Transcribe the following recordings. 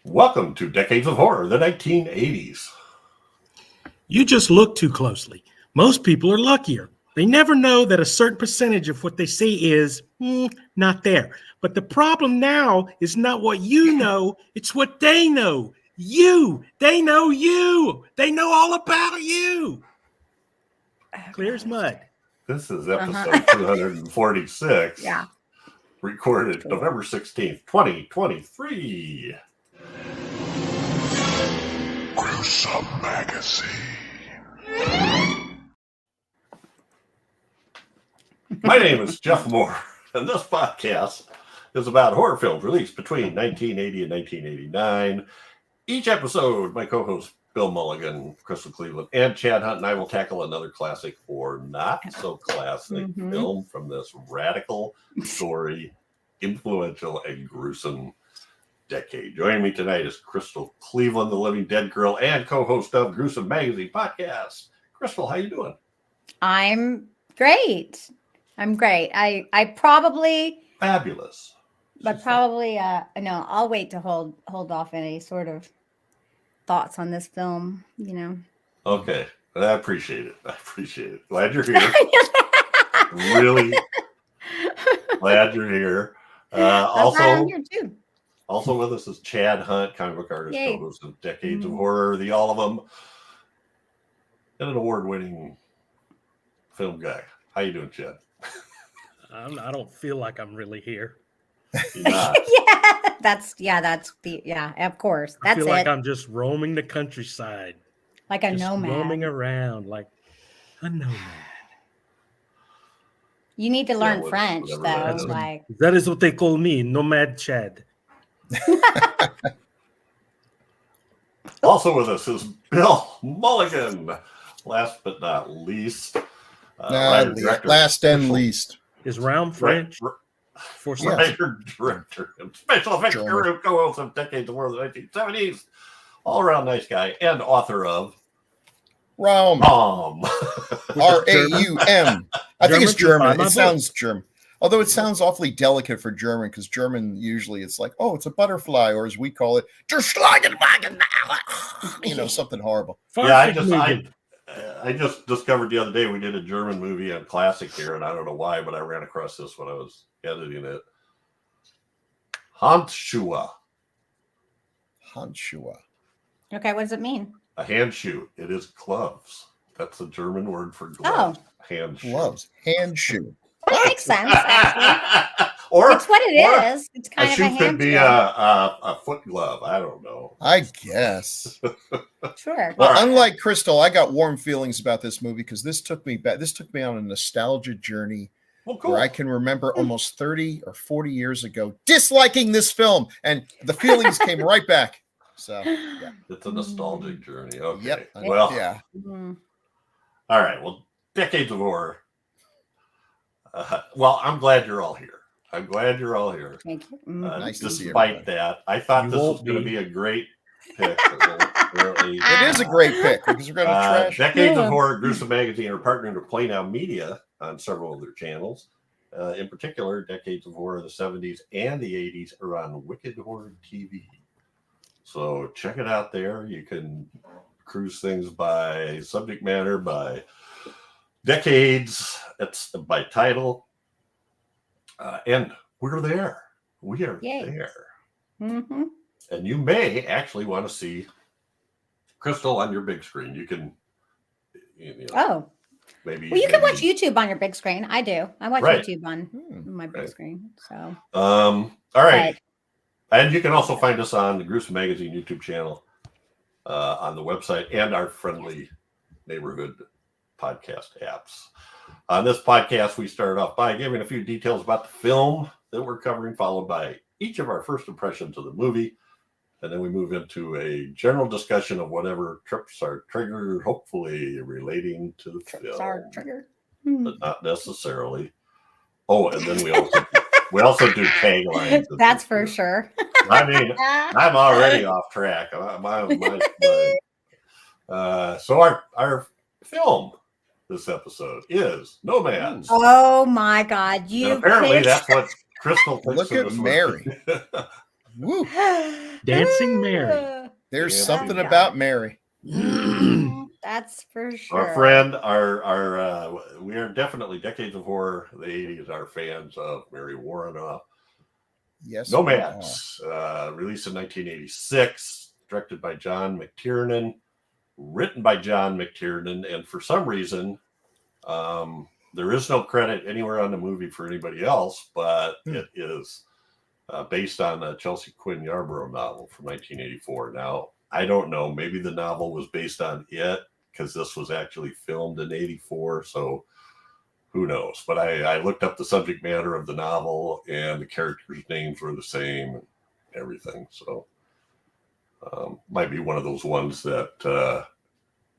Welcome to Decades of Horror, the 1980s. You just look too closely. Most people are luckier. They never know that a certain percentage of what they see is not there. But the problem now is not what you know, it's what they know. You. They know you. They know all about you. Clear as mud. This is episode 246. Yeah. Recorded November 16th, 2023. Gruesome Magazine. My name is Jeff Mohr, and this podcast is about horror films released between 1980 and 1989. Each episode, my co-hosts Bill Mulligan, Crystal Cleveland, and Chad Hunt and I will tackle another classic or not so classic film from this radical, story, influential, and gruesome decade. Joining me tonight is Crystal Cleveland, the Living Dead Girl and co-host of Gruesome Magazine podcast. Crystal, how you doing? I'm great. I probably Fabulous. But probably no, I'll wait to hold off any sort of thoughts on this film, you know. Okay. I appreciate it. Glad you're here. Really glad you're here. I'm here too. Also with us is Chad Hunt, comic book artist, Yay. co-host of Decades of Horror, the all of them, and an award-winning film guy. How you doing, Chad? I don't feel like I'm really here. You're not. Of course. I feel like I'm just roaming the countryside. Like a just nomad. Roaming around like a nomad. You need to learn French, though. That is what they call me, Nomad Chad. Also with us is Bill Mulligan. Last but not least. Last and least. Is round French? Writer, director, and special effects guru, co-host of Decades of Horror of the 1970s. All-around nice guy and author of Raum. R-A-U-M. I think it's German. It sounds German. Although it sounds awfully delicate for German, because German usually it's like, oh, it's a butterfly, or as we call it, something horrible. Yeah, I just discovered the other day we did a German movie on Classic here, and I don't know why, but I ran across this when I was editing it. Handschuhe. Okay, what does it mean? A hand shoe. It is gloves. That's a German word for gloves. Oh. Hand shoe. Gloves. Hand shoe. That makes sense, actually. Or it's what it is. It's kind of a hand could be a foot glove. I don't know. I guess. Sure. Well, unlike Crystal, I got warm feelings about this movie because this took me back. This took me on a nostalgia journey where I can remember almost 30 or 40 years ago disliking this film, and the feelings came right back. So, yeah. It's a nostalgic journey. Okay. Yep. Well, yeah. All right. Well, Decades of Horror. Well, I'm glad you're all here. Thank you. Nice to see you. Despite that, I thought this was going to be a great pick. It is a great pick because we're going to trash. Decades of Horror, Gruesome Magazine are partnering with Play Now Media on several of their channels. In particular, Decades of Horror of the 70s and the 80s are on Wicked Horror TV. So check it out there. You can cruise things by subject matter, by decades. It's by title. And we're there. We are there. Mm-hmm. And you may actually want to see Crystal on your big screen. You can, maybe. Well, you can watch YouTube on your big screen. I do. I watch YouTube on my big screen. So. All right. And you can also find us on the Gruesome Magazine YouTube channel, on the website, and our friendly neighborhood podcast apps. On this podcast, we started off by giving a few details about the film that we're covering, followed by each of our first impressions of the movie. And then we move into a general discussion of whatever trips are triggered, hopefully relating to the film. Are triggered. But not necessarily. Oh, and then we also do taglines. That's for sure. I mean, I'm already off track. So our film this episode is Nomads. Oh my God! And apparently that's what Crystal thinks. Look at Mary. Woo. Dancing Mary. There's Yeah, something yeah. about Mary. That's for sure. Our friend, we are definitely decades of horror. The 80s are fans of Mary Warrenoff. Yes. Nomads, released in 1986, directed by John McTiernan, written by John McTiernan, and for some reason, there is no credit anywhere on the movie for anybody else, but it is based on a Chelsea Quinn Yarborough novel from 1984. Now, I don't know, maybe the novel was based on it because this was actually filmed in 84, so who knows? But I looked up the subject matter of the novel, and the characters' names were the same and everything. So might be one of those ones that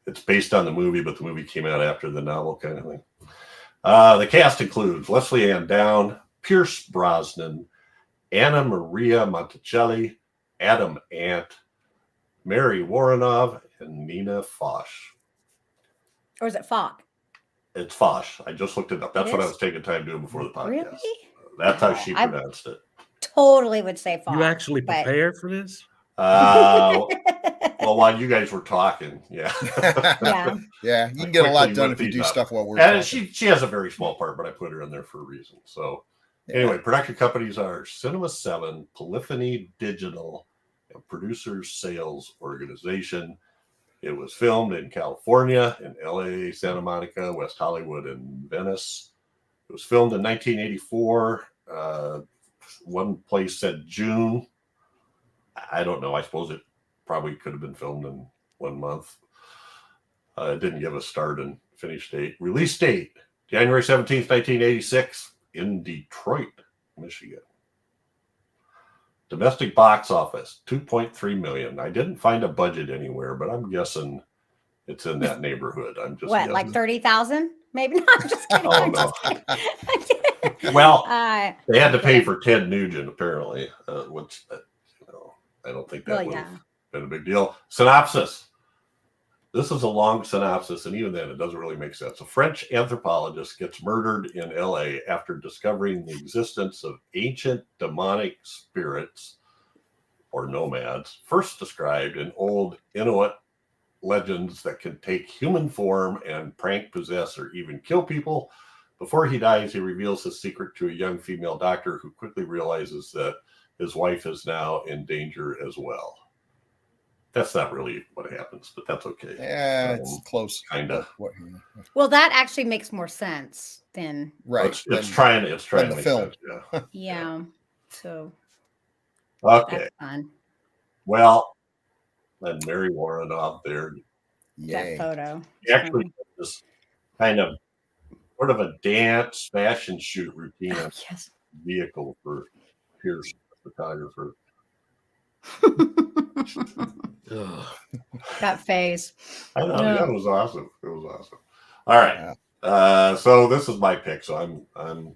it's based on the movie, but the movie came out after the novel kind of thing. The cast includes Leslie Ann Down, Pierce Brosnan, Anna Maria Monticelli, Adam Ant, Mary Warrenov, and Nina Foch. Or is it Foch? It's Foch. I just looked it up. That's what I was taking time doing before the podcast. Really? That's how she pronounced it. Totally would say Foch. You actually prepared for this? Well, while you guys were talking, yeah. Yeah, you can get a lot done if you do stuff while we're talking. She has a very small part, but I put her in there for a reason. So anyway, production companies are Cinema 7, Polyphony Digital, and Producers Sales Organization. It was filmed in California, in LA, Santa Monica, West Hollywood, and Venice. It was filmed in 1984. One place said June. I don't know. I suppose it probably could have been filmed in 1 month. It didn't give a start and finish date. Release date, January 17th, 1986, in Detroit, Michigan. Domestic box office, $2.3 million. I didn't find a budget anywhere, but I'm guessing it's in that neighborhood. I'm just guessing. Like 30,000? Maybe not. I'm just kidding. Oh, no. Well, they had to pay for Ted Nugent, apparently, which I don't think that would have been a big deal. Synopsis. This is a long synopsis, and even then, it doesn't really make sense. A French anthropologist gets murdered in LA after discovering the existence of ancient demonic spirits, or nomads, first described in old Inuit legends that can take human form and prank, possess, or even kill people. Before he dies, he reveals his secret to a young female doctor who quickly realizes that his wife is now in danger as well. That's not really what happens, but that's okay. Yeah, it's close. Kind of. Well, that actually makes more sense than It's trying to make film. sense. Yeah. So okay. That's fun. Well, then Mary Warrenoff there. That photo. Actually, this kind of sort of a dance fashion shoot routine vehicle for Pierce, the photographer. That face. I know, yeah, it was awesome. It was awesome. All right. So this is my pick. So I'm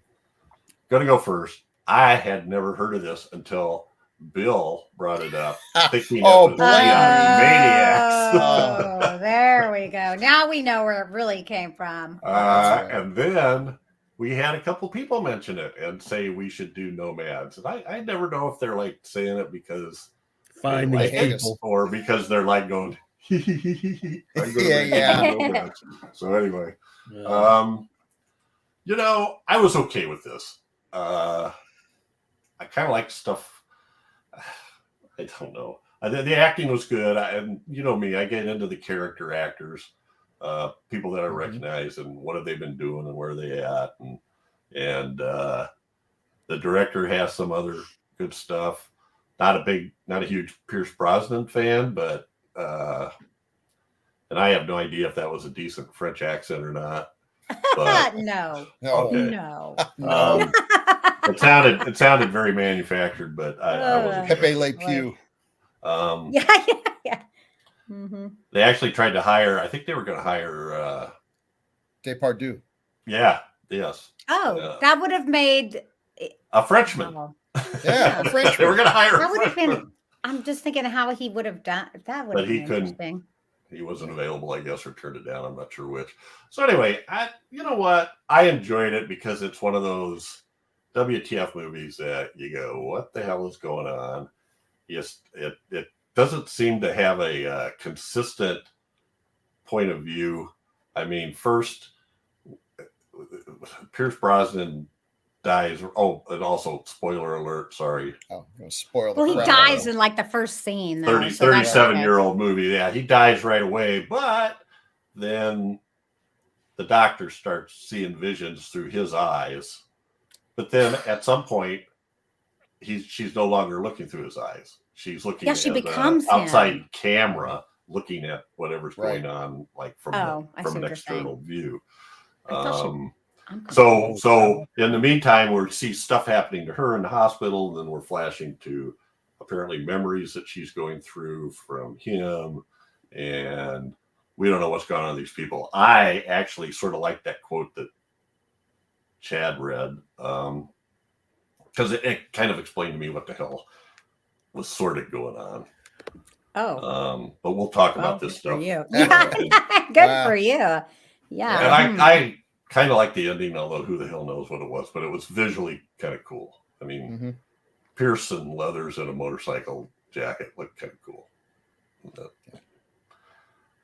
gonna go first. I had never heard of this until Bill brought it up, thinking it was Maniacs. Oh, there we go. Now we know where it really came from. And then we had a couple people mention it and say we should do Nomads. And I never know if they're like saying it because finding people or because they're like going yeah. So anyway, I was okay with this. I kind of like stuff. I don't know. The acting was good, and you know me, I get into the character actors, people that I recognize, and what have they been doing, and where are they at, and the director has some other good stuff. Not a huge Pierce Brosnan fan, but and I have no idea if that was a decent French accent or not. But, no. It sounded very manufactured, but I wasn't. Pepe Le Pew. Yeah. Mm-hmm. They actually tried to hire. I think they were going to hire Depardieu. Yeah. Yes. Oh, that would have made a Frenchman. Yeah, a Frenchman. They were going to hire. That would have been. I'm just thinking how he would have done. That would have been interesting. He wasn't available, I guess, or turned it down. I'm not sure which. So anyway, you know what? I enjoyed it because it's one of those WTF movies that you go, what the hell is going on? it doesn't seem to have a consistent point of view. I mean, first, Pierce Brosnan dies. Oh, and also, spoiler alert, sorry. Oh, I'm gonna spoil the Well, he crap dies out of in like the first scene, though. 37-year-old movie. Yeah, he dies right away, but then the doctor starts seeing visions through his eyes. But then at some point, she's no longer looking through his eyes. She's looking at an outside camera, looking at whatever's going on, like from an external view. So in the meantime, we see stuff happening to her in the hospital. Then we're flashing to apparently memories that she's going through from him, and we don't know what's going on with these people. I actually sort of like that quote that Chad read, because it kind of explained to me what the hell was sort of going on. But we'll talk about this stuff. Good for you. Yeah. And I kind of like the ending, although who the hell knows what it was, but it was visually kind of cool. I mean, Pearson leathers and a motorcycle jacket looked kind of cool.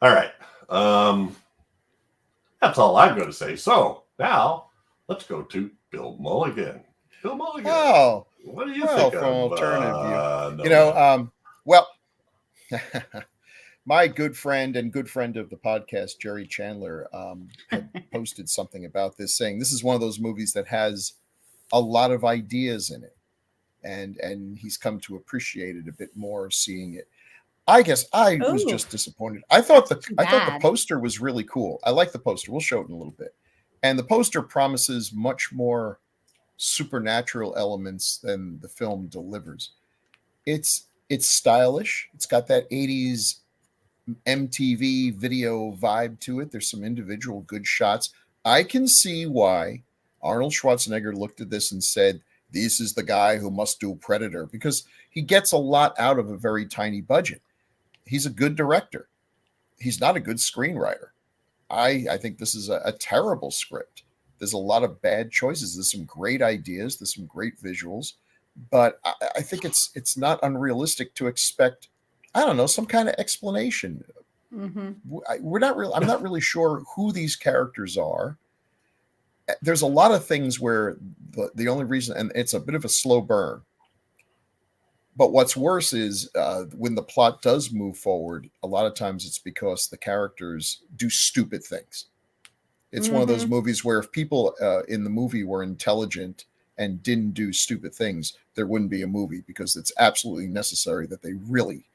All right. That's all I'm going to say. So now let's go to Bill Mulligan. Bill Mulligan. Oh, what do you think from of alternative view? Well, my good friend and good friend of the podcast, Jerry Chandler, had posted something about this, saying this is one of those movies that has a lot of ideas in it, and he's come to appreciate it a bit more seeing it. I guess I was just disappointed. I thought the poster was really cool. I like the poster. We'll show it in a little bit, and the poster promises much more supernatural elements than the film delivers. It's stylish. It's got that 80s MTV video vibe to it. There's some individual good shots. I can see why Arnold Schwarzenegger looked at this and said, this is the guy who must do Predator, because he gets a lot out of a very tiny budget. He's a good director. He's not a good screenwriter. I think this is a terrible script. There's a lot of bad choices. There's some great ideas. There's some great visuals. But I think it's not unrealistic to expect, I don't know, some kind of explanation. I'm not really sure who these characters are. There's a lot of things where the only reason, and it's a bit of a slow burn. But what's worse is when the plot does move forward, a lot of times it's because the characters do stupid things. It's one of those movies where if people in the movie were intelligent and didn't do stupid things, there wouldn't be a movie, because it's absolutely necessary that they really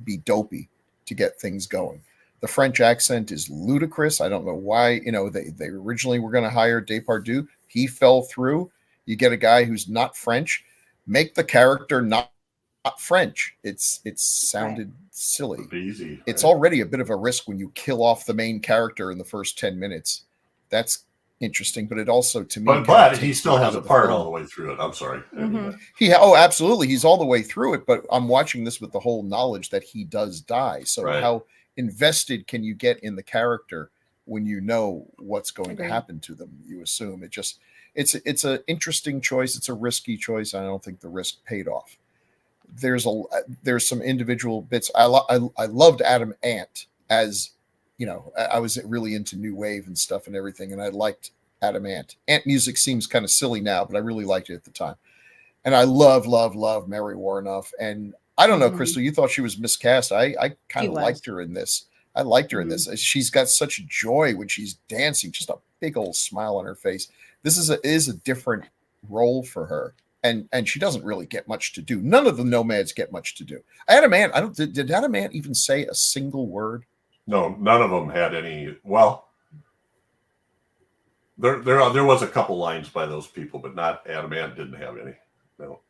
be dopey to get things going. The French accent is ludicrous. I don't know why. They originally were going to hire Depardieu. He fell through. You get a guy who's not French, make the character not French. It's sounded silly. Easy, right? It's already a bit of a risk when you kill off the main character in the first 10 minutes. That's interesting, but it also, to me, but he still has a part all the way through it. I'm sorry. Absolutely, he's all the way through it. But I'm watching this with the whole knowledge that he does die. So how invested can you get in the character when you know what's going to happen to them? You assume it's an interesting choice. It's a risky choice. I don't think the risk paid off. There's some individual bits. I loved Adam Ant as. I was really into new wave and stuff and everything, and I liked Adam Ant. Ant music seems kind of silly now, but I really liked it at the time. And I love Mary Warnoff. And I don't know, Crystal, you thought she was miscast. I kind of liked her in this. I liked her in this. She's got such joy when she's dancing, just a big old smile on her face. This is a different role for her. And she doesn't really get much to do. None of the Nomads get much to do. Adam Ant, did Adam Ant even say a single word? No, none of them had any. Well, there was a couple lines by those people, but not Adam Ant didn't have any. No.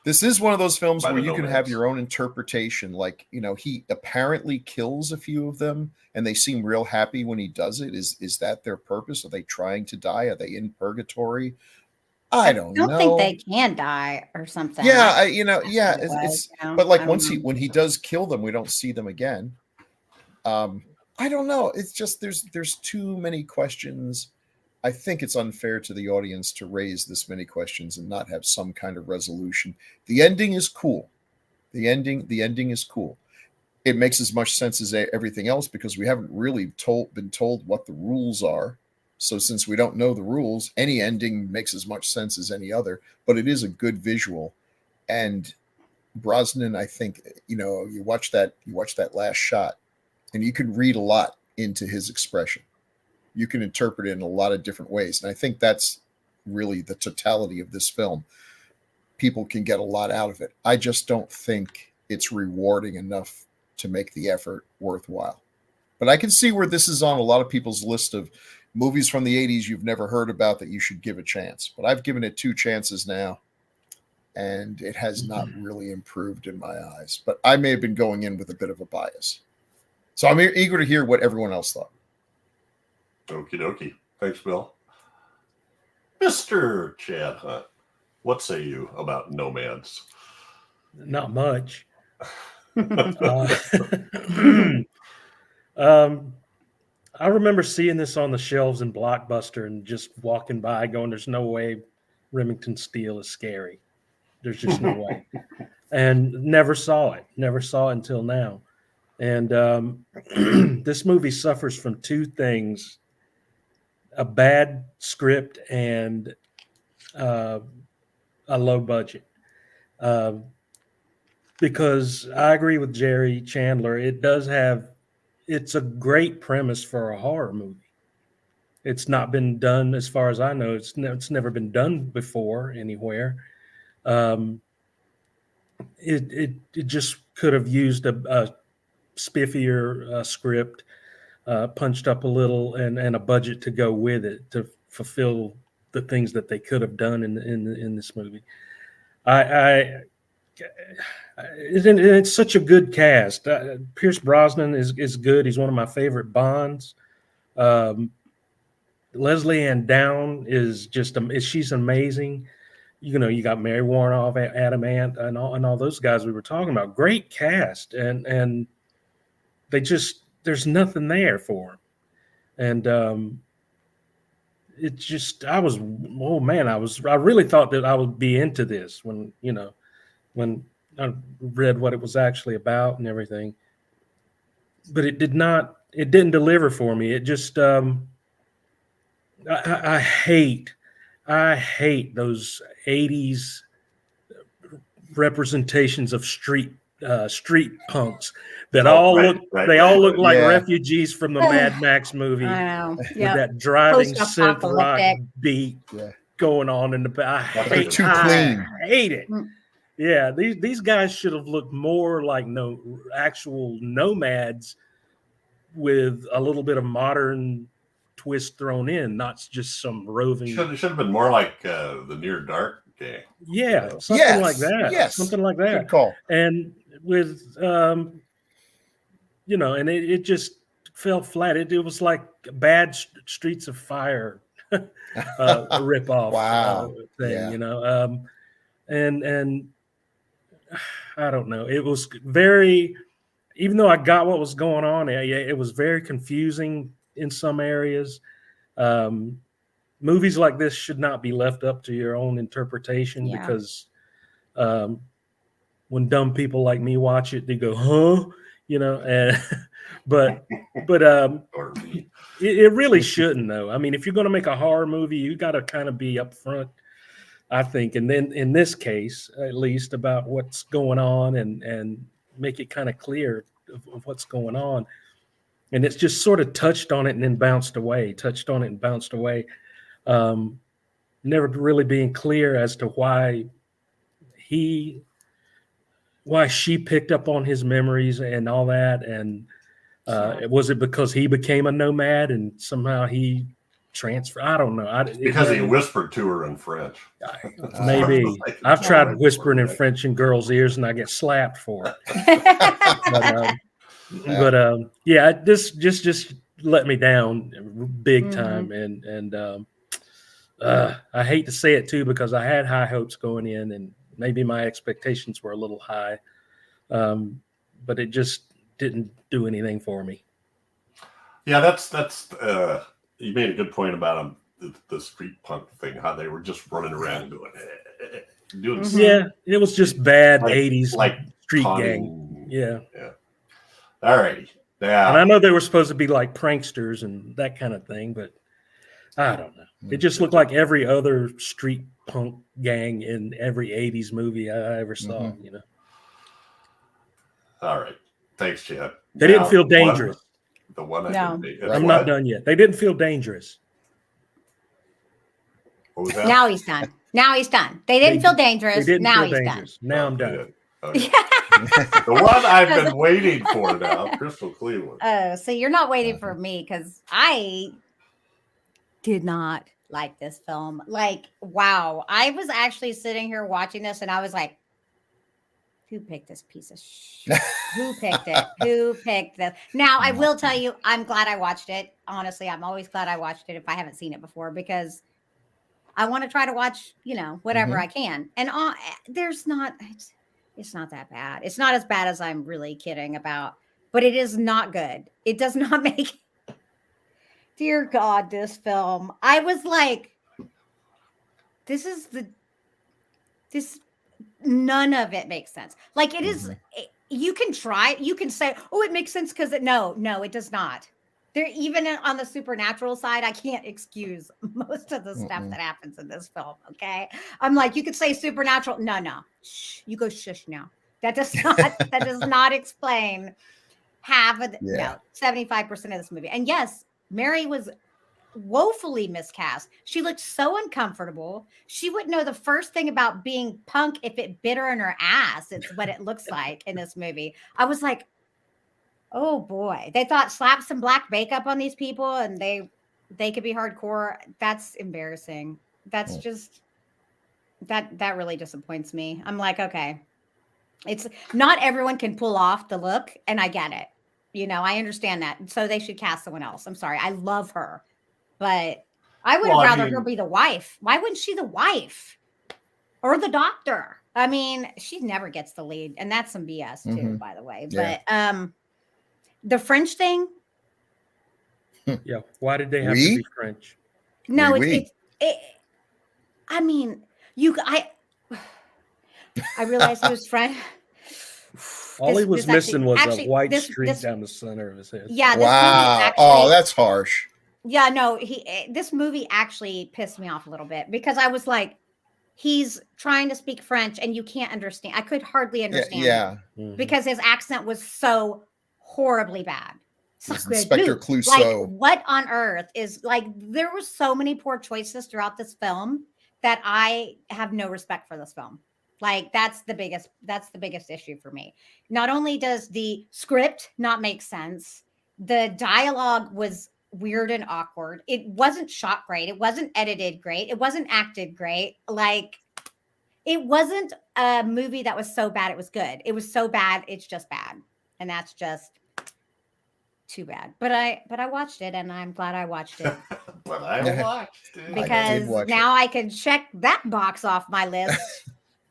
This is one of those films where you can have your own interpretation. Like, he apparently kills a few of them, and they seem real happy when he does it. Is that their purpose? Are they trying to die? Are they in purgatory? I don't know. I don't think they can die or something. Yeah, but like when he does kill them, we don't see them again. I don't know. It's just there's too many questions. I think it's unfair to the audience to raise this many questions and not have some kind of resolution. The ending is cool. The ending is cool. It makes as much sense as everything else because we haven't really been told what the rules are. So since we don't know the rules, any ending makes as much sense as any other. But it is a good visual, and Brosnan, I think, you watch that last shot, and you can read a lot into his expression. You can interpret it in a lot of different ways, and I think that's really the totality of this film. People can get a lot out of it. I just don't think it's rewarding enough to make the effort worthwhile. But I can see where this is on a lot of people's list of movies from the 80s you've never heard about that you should give a chance. But I've given it 2 chances now, and it has not really improved in my eyes. But I may have been going in with a bit of a bias. So I'm eager to hear what everyone else thought. Okie dokie. Thanks, Bill. Mr. Chad Hunt, what say you about Nomads? Not much. I remember seeing this on the shelves in Blockbuster and just walking by going, there's no way Remington Steele is scary. There's just no way. And never saw it until now. And this movie suffers from 2 things: a bad script and a low budget. Because I agree with Jerry Chandler. It's a great premise for a horror movie. It's not been done, as far as I know. It's never been done before anywhere. It just could have used a spiffier script, punched up a little, and a budget to go with it to fulfill the things that they could have done in this movie. It's such a good cast. Pierce Brosnan is good. He's one of my favorite Bonds. Leslie Ann Down is she's amazing. You got Mary Warnoff, Adam Ant, and all those guys we were talking about. Great cast, and they just, there's nothing there for them. And it just, I really thought that I would be into this when I read what it was actually about and everything, but it didn't deliver for me. It just, I hate those 80s representations of street punks that all look like refugees from the Mad Max movie. I know. With that driving synth rock beat Yeah. going on in the back. I hate it. Yeah, these guys should have looked more like actual nomads with a little bit of modern twist thrown in, not just some roving. Should have been more like the Near Dark gang. Yeah, something like that. Yes, something like that. Good call. And with and it just fell flat. It was like bad Streets of Fire a ripoff thing, and I don't know. It was very, even though I got what was going on, it was very confusing in some areas. Movies like this should not be left up to your own interpretation because when dumb people like me watch it, they go, huh? But it really shouldn't, though. I mean, if you're going to make a horror movie, you got to kind of be upfront, I think, and then in this case, at least, about what's going on and make it kind of clear of what's going on. And it's just sort of touched on it and then bounced away, never really being clear as to why she picked up on his memories and all that. And was it because he became a nomad and somehow he transferred? I don't know. Because he whispered to her in French. Maybe. I've tried whispering in French in girls' ears and I get slapped for it. But this just let me down big time. And I hate to say it too, because I had high hopes going in and maybe my expectations were a little high. But it just didn't do anything for me. Yeah, that's you made a good point about the street punk thing, how they were just running around doing Yeah, it was just bad 80s street taunting. gang. Yeah. All righty. Now, And I know they were supposed to be like pranksters and that kind of thing, but I don't know. It just looked like every other street punk gang in every 80s movie I ever saw, you know. All right. Thanks, Chad. They didn't feel dangerous. The one I No. didn't. I'm not done yet. They didn't feel dangerous. What was that? Now he's done. Now he's done. They didn't feel dangerous. They didn't Now feel he's dangerous. Now I'm done. Okay. The one I've been waiting for now, Crystal Cleveland. Oh, so you're not waiting for me because I did not like this film. Like, wow. I was actually sitting here watching this and I was like, who picked this piece of shit? Who picked it? Who picked this? Now, I will tell you, I'm glad I watched it. Honestly, I'm always glad I watched it if I haven't seen it before because I want to try to watch, you know, whatever I can. And it's not that bad. It's not as bad as I'm really kidding about, but it is not good. It does not make, dear God, this film. I was like, none of it makes sense. Like it is, you can try, you can say, oh, it makes sense because no, it does not. There, even on the supernatural side, I can't excuse most of the stuff that happens in this film. Okay, I'm like, you could say supernatural. No, shh, you go shush now. That does not explain half of 75% of this movie. And yes, Mary was woefully miscast. She looked so uncomfortable. She wouldn't know the first thing about being punk if it bit her in her ass. It's what it looks like in this movie. I was like, oh boy, they thought slap some black makeup on these people and they could be hardcore. That's embarrassing. That's just that really disappoints me. I'm like, okay, it's not everyone can pull off the look, and I get it. You know, I understand that. So they should cast someone else. I'm sorry, I love her, but I would have rather her be the wife. Why wouldn't she the wife or the doctor? I mean, she never gets the lead, and that's some BS too, by the way. Yeah. But the French thing. Yeah. Why did they have to be French? No, it's I mean, I realized he was French. All he was missing was a white streak down the center of his head. Yeah. Wow. That's harsh. Yeah. No, this movie actually pissed me off a little bit because I was like, he's trying to speak French and you can't understand. I could hardly understand. Yeah. Because his accent was so horribly bad. Inspector Clouseau. Like, what on earth is like? There were so many poor choices throughout this film that I have no respect for this film. Like that's the biggest issue for me. Not only does the script not make sense, the dialogue was weird and awkward. It wasn't shot great. It wasn't edited great. It wasn't acted great. Like it wasn't a movie that was so bad it was good. It was so bad it's just bad, and that's just too bad. But I watched it, and I'm glad I watched it. But I watched it because now I can check that box off my list.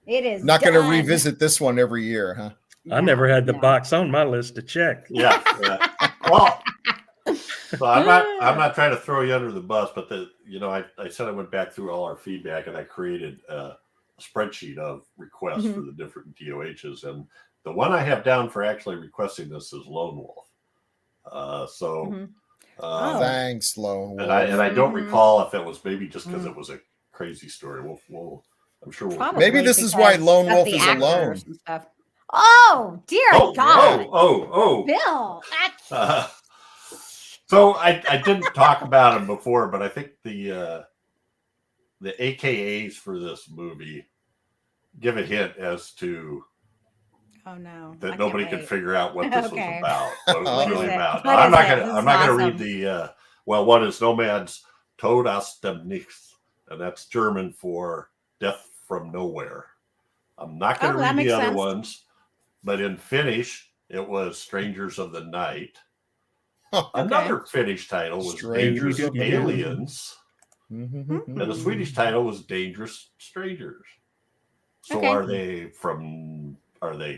It is not going to revisit this one every year, huh? I never had the box on my list to check. Yeah. Well, so I'm not trying to throw you under the bus, but I said I went back through all our feedback and I created a spreadsheet of requests for the different DOHs, and the one I have down for actually requesting this is Lone Wolf. Thanks, Lone Wolf. And I don't recall if it was maybe just because it was a crazy story. I'm sure maybe this is why Lone Wolf is alone. Oh dear God! Oh, Bill. So I didn't talk about him before, but I think the AKAs for this movie give a hint as to that nobody could figure out what this was about. What it was really about. Now, I'm not gonna read the one is Nomads Tod aus dem Nichts, and that's German for death from nowhere. I'm not going to read the other ones, but in Finnish, it was Strangers of the Night. Another Finnish title was Dangerous Aliens. And the Swedish title was Dangerous Strangers. So are they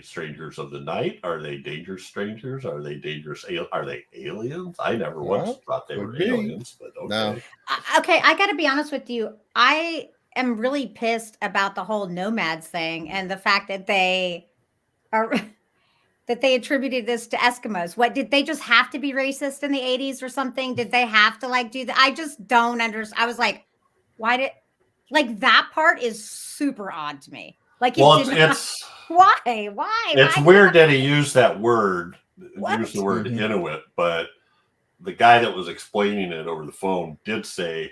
Strangers of the Night? Are they Dangerous Strangers? Are they are they aliens? I never once thought they were aliens, but okay. No. Okay, I got to be honest with you. I am really pissed about the whole Nomads thing and the fact that they Or that they attributed this to Eskimos. What, did they just have to be racist in the 80s or something? Did they have to like do that? I just don't understand. I was like, why did, like, that part is super odd to me. Like, it's why? It's Why weird that he used that word, What? used the word Inuit, but the guy that was explaining it over the phone did say,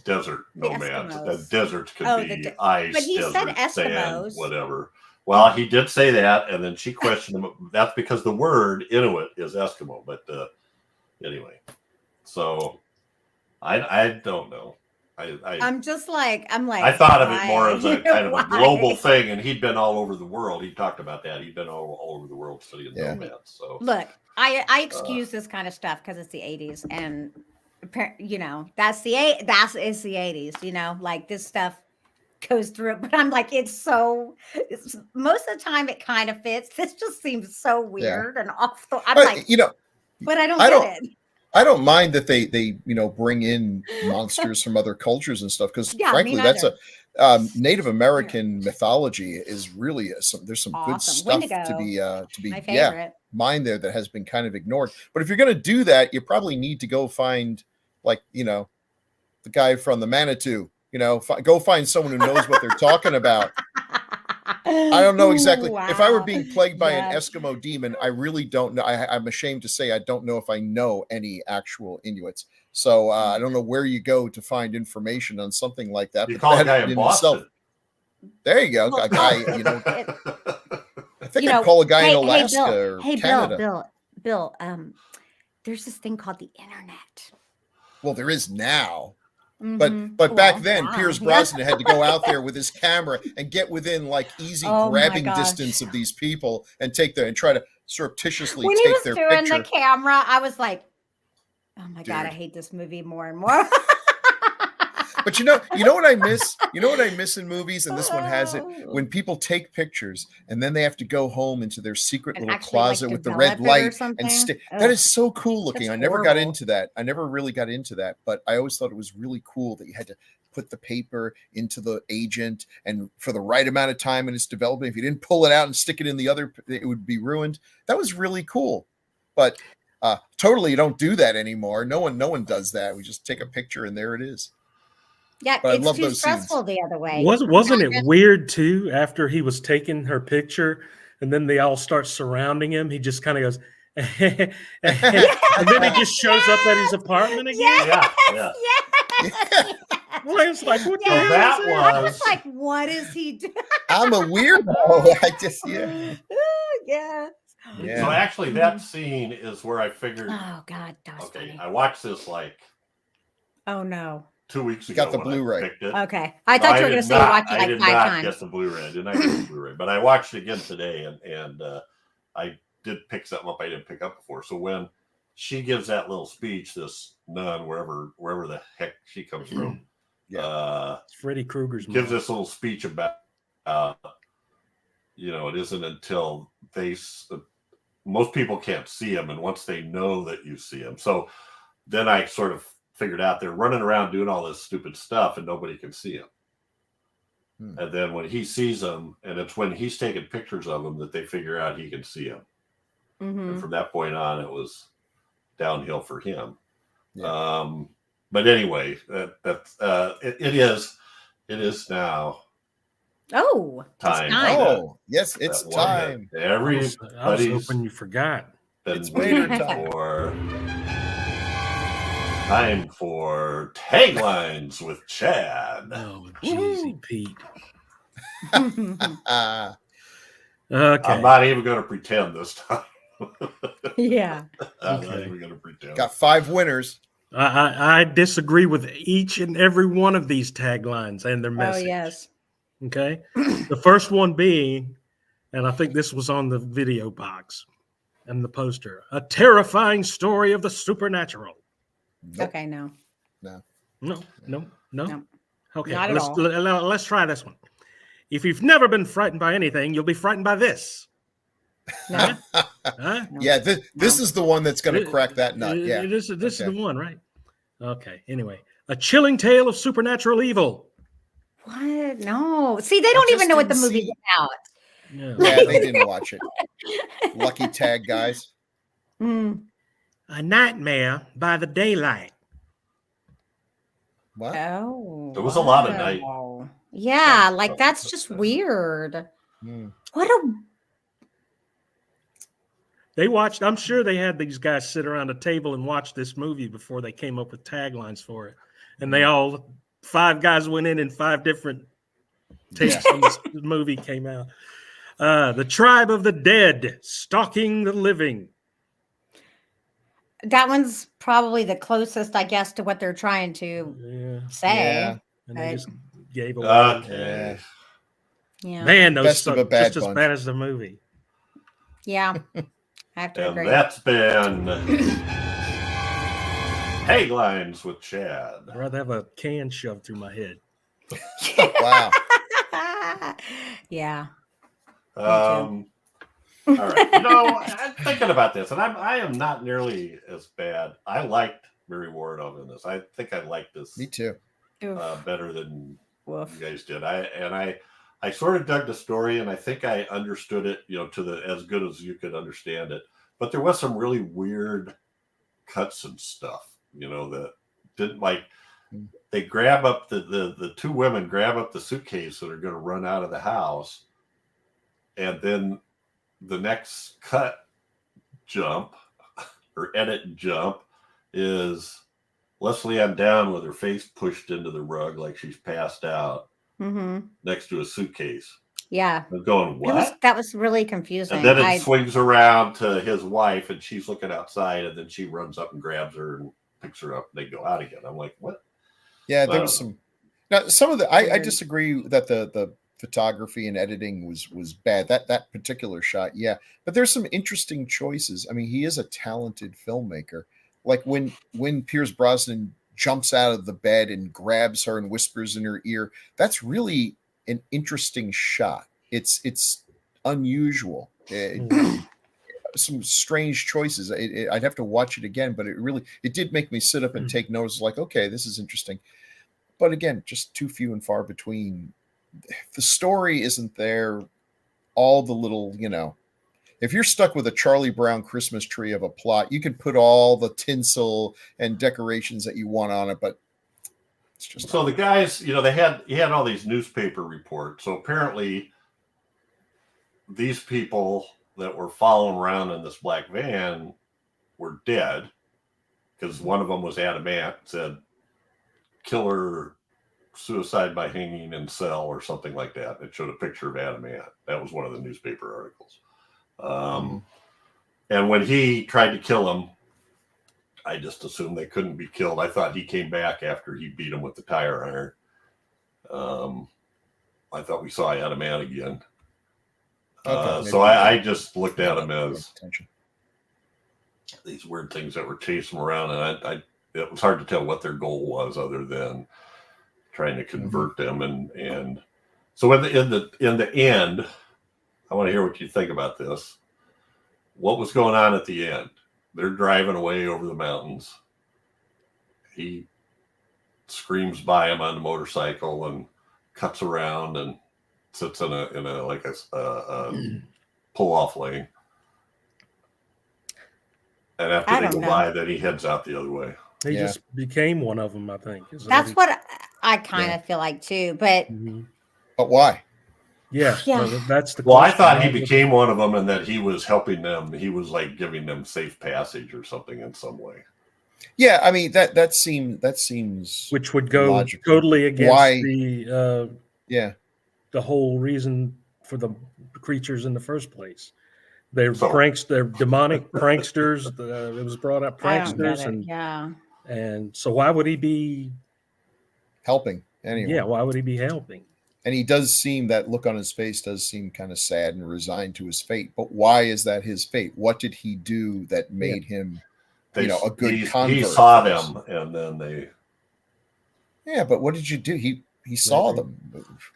desert nomads. The deserts could be ice, but he desert, said sand, Eskimos. whatever. Well, he did say that, and then she questioned him. That's because the word Inuit is Eskimo. But anyway, so I don't know. I'm like, I thought of it more as a kind of Why? a global thing, and he'd been all over the world. He talked about that. He'd been all over the world studying nomads. So look, I excuse this kind of stuff because it's the 80s, and that's the 80s. Like, this stuff goes through it, but I'm like, it's most of the time it kind of fits. This just seems so weird and off the. I'm like, but I don't get it. I don't mind that they bring in monsters from other cultures and stuff, because frankly, that's a Native American mythology is really there's some awesome. good stuff to be my favorite. Mine there that has been kind of ignored. But if you're going to do that, you probably need to go find the guy from the Manitou. Go find someone who knows what they're talking about. I don't know exactly. Ooh, wow. If I were being plagued by an Eskimo demon, I really don't know. I'm ashamed to say I don't know if I know any actual Inuits. So I don't know where you go to find information on something like that. You call a guy in Boston. There you go. A guy, I think I'd call a guy in Alaska or Canada. Bill, there's this thing called the internet. Well, there is now. But back then, Pierce Brosnan had to go out there with his camera and get within easy grabbing distance of these people and try to surreptitiously take their picture. When he was doing the camera, I was like, oh my God, I hate this movie more and more. But you know what I miss? You know what I miss in movies, and this one has it, when people take pictures and then they have to go home into their secret little closet with the red light and that is so cool looking. I never got into that. I never really got into that, but I always thought it was really cool that you had to put the paper into the agent and for the right amount of time in its development. If you didn't pull it out and stick it in the other, it would be ruined. That was really cool. But totally, you don't do that anymore. No one does that. We just take a picture and there it is. Yeah, but it's too stressful the other way. Wasn't it weird too? After he was taking her picture, and then they all start surrounding him, he just kind of goes, and then he just shows up at his apartment again. Yes. Well, I was like, what the hell I was like, what is he doing? I'm a weirdo. I just So actually, that scene is where I figured. Oh God, okay, I watched this oh no. 2 weeks ago. Got the Blu-ray. Okay. I thought you were going to say you watched it 5 times. I did not get the Blu-ray. I did not get the Blu-ray, but I watched it again today, and I did pick something up I didn't pick up before. So when she gives that little speech, this nun, wherever the heck she comes from, it's Freddy Krueger's gives this little speech about, it isn't until most people can't see him, and once they know that you see him. So then I sort of figured out they're running around doing all this stupid stuff and nobody can see him. And then when he sees them, and it's when he's taking pictures of them that they figure out he can see him. And from that point on, it was downhill for him. But anyway, it is now. Oh, time. Oh, yes, it's time. Everybody's I was hoping you forgot. It's waiter time. Time for taglines with Chad. Oh, jeezy Pete. Okay. I'm not even going to pretend this time. Yeah. I'm not even going to pretend. Got 5 winners. I disagree with each and every one of these taglines and their message. Oh, yes. Okay. The first one being, and I think this was on the video box and the poster, a terrifying story of the supernatural. Nope. Okay, no. Okay, Not at all. let's try this one. If you've never been frightened by anything, you'll be frightened by this. No. Huh? Yeah, this is the one that's going to crack that nut. Yeah, this is the one, right? Okay. Anyway, a chilling tale of supernatural evil. What? No. See, they don't even know what the movie's about. Yeah. Yeah, they didn't watch it. Lucky tag guys. Mm. A Nightmare by the Daylight. What? Oh, There was a lot of night. wow. Yeah, like that's just weird. What a They watched, I'm sure they had these guys sit around a table and watch this movie before they came up with taglines for it. And they all, 5 guys went in 5 different takes on this movie came out. The Tribe of the Dead, Stalking the Living. that one's probably the closest, I guess, to what they're trying to say. Yeah. And they just gave away. Okay. Yeah. Man, those Best of a suck bad just as bunch. bad as the movie. Yeah. I have to And agree. that's been Taglines with Chad. I'd rather have a can shoved through my head. Wow. Yeah. All right. You know, I'm thinking about this, and I am not nearly as bad. I liked Mary Warrenov in this. I think I liked this Me too. better than Woof. you guys did. I sort of dug the story, and I think I understood it, you know, to the as good as you could understand it. But there was some really weird cuts and stuff, you know, that didn't like. They grab up the 2 women grab up the suitcase that are going to run out of the house, and then the next cut jump or edit jump is Leslie Ann down with her face pushed into the rug like she's passed out next to a suitcase. Yeah. I'm going, what? That was really confusing. And then it swings around to his wife, and she's looking outside, and then she runs up and grabs her and picks her up, and they go out again. I'm like, what? Yeah, there was some. Now, some of the I disagree that the photography and editing was bad. That particular shot, yeah, but there's some interesting choices. I mean, he is a talented filmmaker. Like when Pierce Brosnan jumps out of the bed and grabs her and whispers in her ear, that's really an interesting shot. It's unusual. Some strange choices. I'd have to watch it again, but it did make me sit up and take notice. Like, okay, this is interesting. But again, just too few and far between. The story isn't there. All the little, you know, if you're stuck with a Charlie Brown Christmas tree of a plot, you can put all the tinsel and decorations that you want on it, but it's just so the guys, you know, he had all these newspaper reports. So apparently these people that were following around in this black van were dead, because one of them was adamant, said killer, suicide by hanging in cell or something like that. It showed a picture of adamant. That was one of the newspaper articles. And when he tried to kill him, I just assumed they couldn't be killed. I thought he came back after he beat him with the tire iron. I thought we saw adamant again. So I just looked at him as these weird things that were chasing him around, and it was hard to tell what their goal was other than trying to convert them. And so in the end, I want to hear what you think about this. What was going on at the end? They're driving away over the mountains. He screams by him on the motorcycle and cuts around and sits in a like a pull off lane. And after they go by, then he heads out the other way. He just became one of them, I think. That's what I kind of feel like too. But why? Yeah. That's the. Well, I thought he became one of them, and that he was helping them. He was like giving them safe passage or something in some way. Yeah, I mean that seems which would go logical. Totally against the whole reason for the creatures in the first place. They're they're demonic pranksters. It was brought up pranksters, and so why would he be helping anyway? Yeah, why would he be helping? And he does seem, that look on his face does seem kind of sad and resigned to his fate. But why is that his fate? What did he do that made him, a good convert? He saw them, and then they. Yeah, but what did you do? He saw them.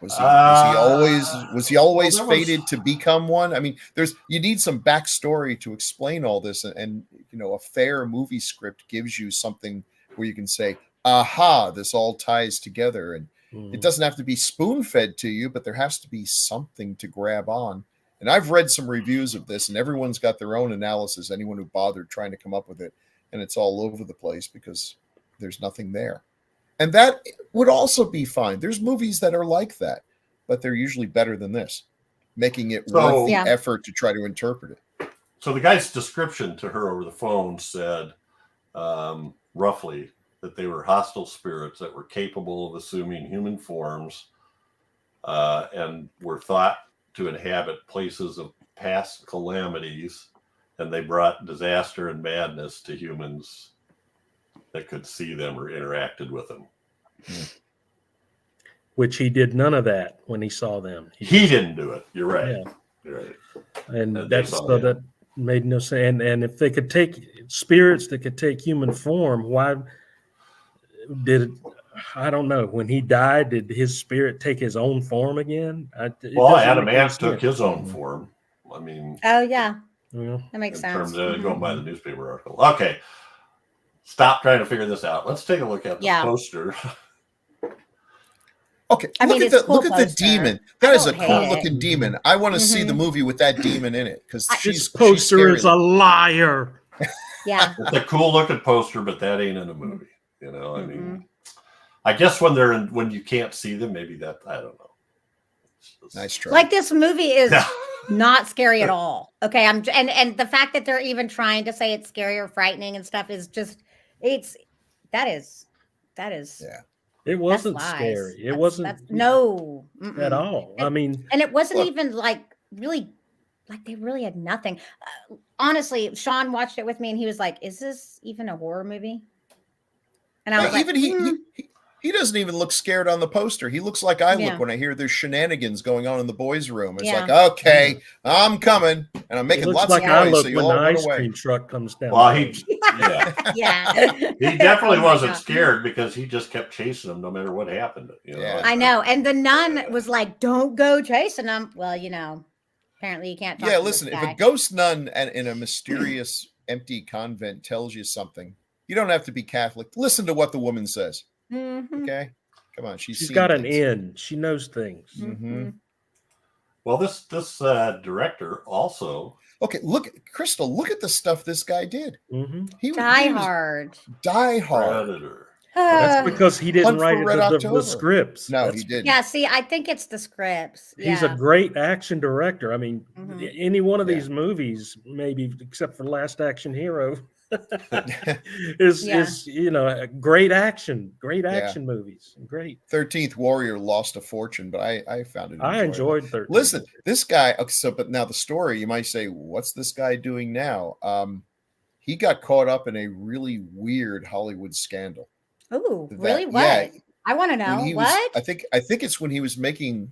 Was he always fated to become one? I mean, you need some backstory to explain all this, and a fair movie script gives you something where you can say, "Aha, this all ties together." And it doesn't have to be spoon-fed to you, but there has to be something to grab on. And I've read some reviews of this, and everyone's got their own analysis, anyone who bothered trying to come up with it. And it's all over the place because there's nothing there. And that would also be fine. There's movies that are like that, but they're usually better than this, making it worth the effort to try to interpret it. So the guy's description to her over the phone said, roughly, that they were hostile spirits that were capable of assuming human forms and were thought to inhabit places of past calamities, and they brought disaster and madness to humans that could see them or interacted with them. Which he did none of that when he saw them. He didn't do it. You're right. Yeah. You're right. And that made no sense. And if they could take spirits that could take human form, why did it? I don't know. When he died, did his spirit take his own form again? Adam Ant took his own form. I mean, that makes sense. In terms of going by the newspaper article. Okay, stop trying to figure this out. Let's take a look at the poster. Okay, look at the demon. That is a cool looking demon. I want to see the movie with that demon in it because this poster is a liar. Yeah, it's a cool looking poster, but that ain't in a movie. You know, I mean, I guess when you can't see them, maybe that, I don't know. Nice try. Like this movie is not scary at all. Okay, and the fact that they're even trying to say it's scary or frightening and stuff is just that is. Yeah. It wasn't scary. It wasn't at all. I mean, and it wasn't even like really, like they really had nothing. Honestly, Sean watched it with me, and he was like, "Is this even a horror movie?" And I was like, even he doesn't even look scared on the poster. He looks like I look when I hear there's shenanigans going on in the boys' room. It's like, okay, I'm coming, and I'm making lots of noise. So when the ice cream truck comes down. Well, he definitely wasn't scared because he just kept chasing them no matter what happened. You know? I know. And the nun was like, "Don't go chasing them." Well, apparently you can't. Listen, if a ghost nun in a mysterious empty convent tells you something, you don't have to be Catholic. Listen to what the woman says. Okay, come on. She's got an in. She knows things. Well, this director also. Okay, Crystal. Look at the stuff this guy did. He Die Hard. Predator. That's because he didn't write the scripts. No, he didn't. Yeah, see, I think it's the scripts. He's a great action director. I mean, any one of these movies, maybe except for Last Action Hero, is great action movies. Great. 13th Warrior lost a fortune, but I found it. I enjoyed 13th. Listen, this guy. But now the story, you might say, what's this guy doing now? He got caught up in a really weird Hollywood scandal. Oh, really? What? Yeah, I want to know. What? I think it's when he was making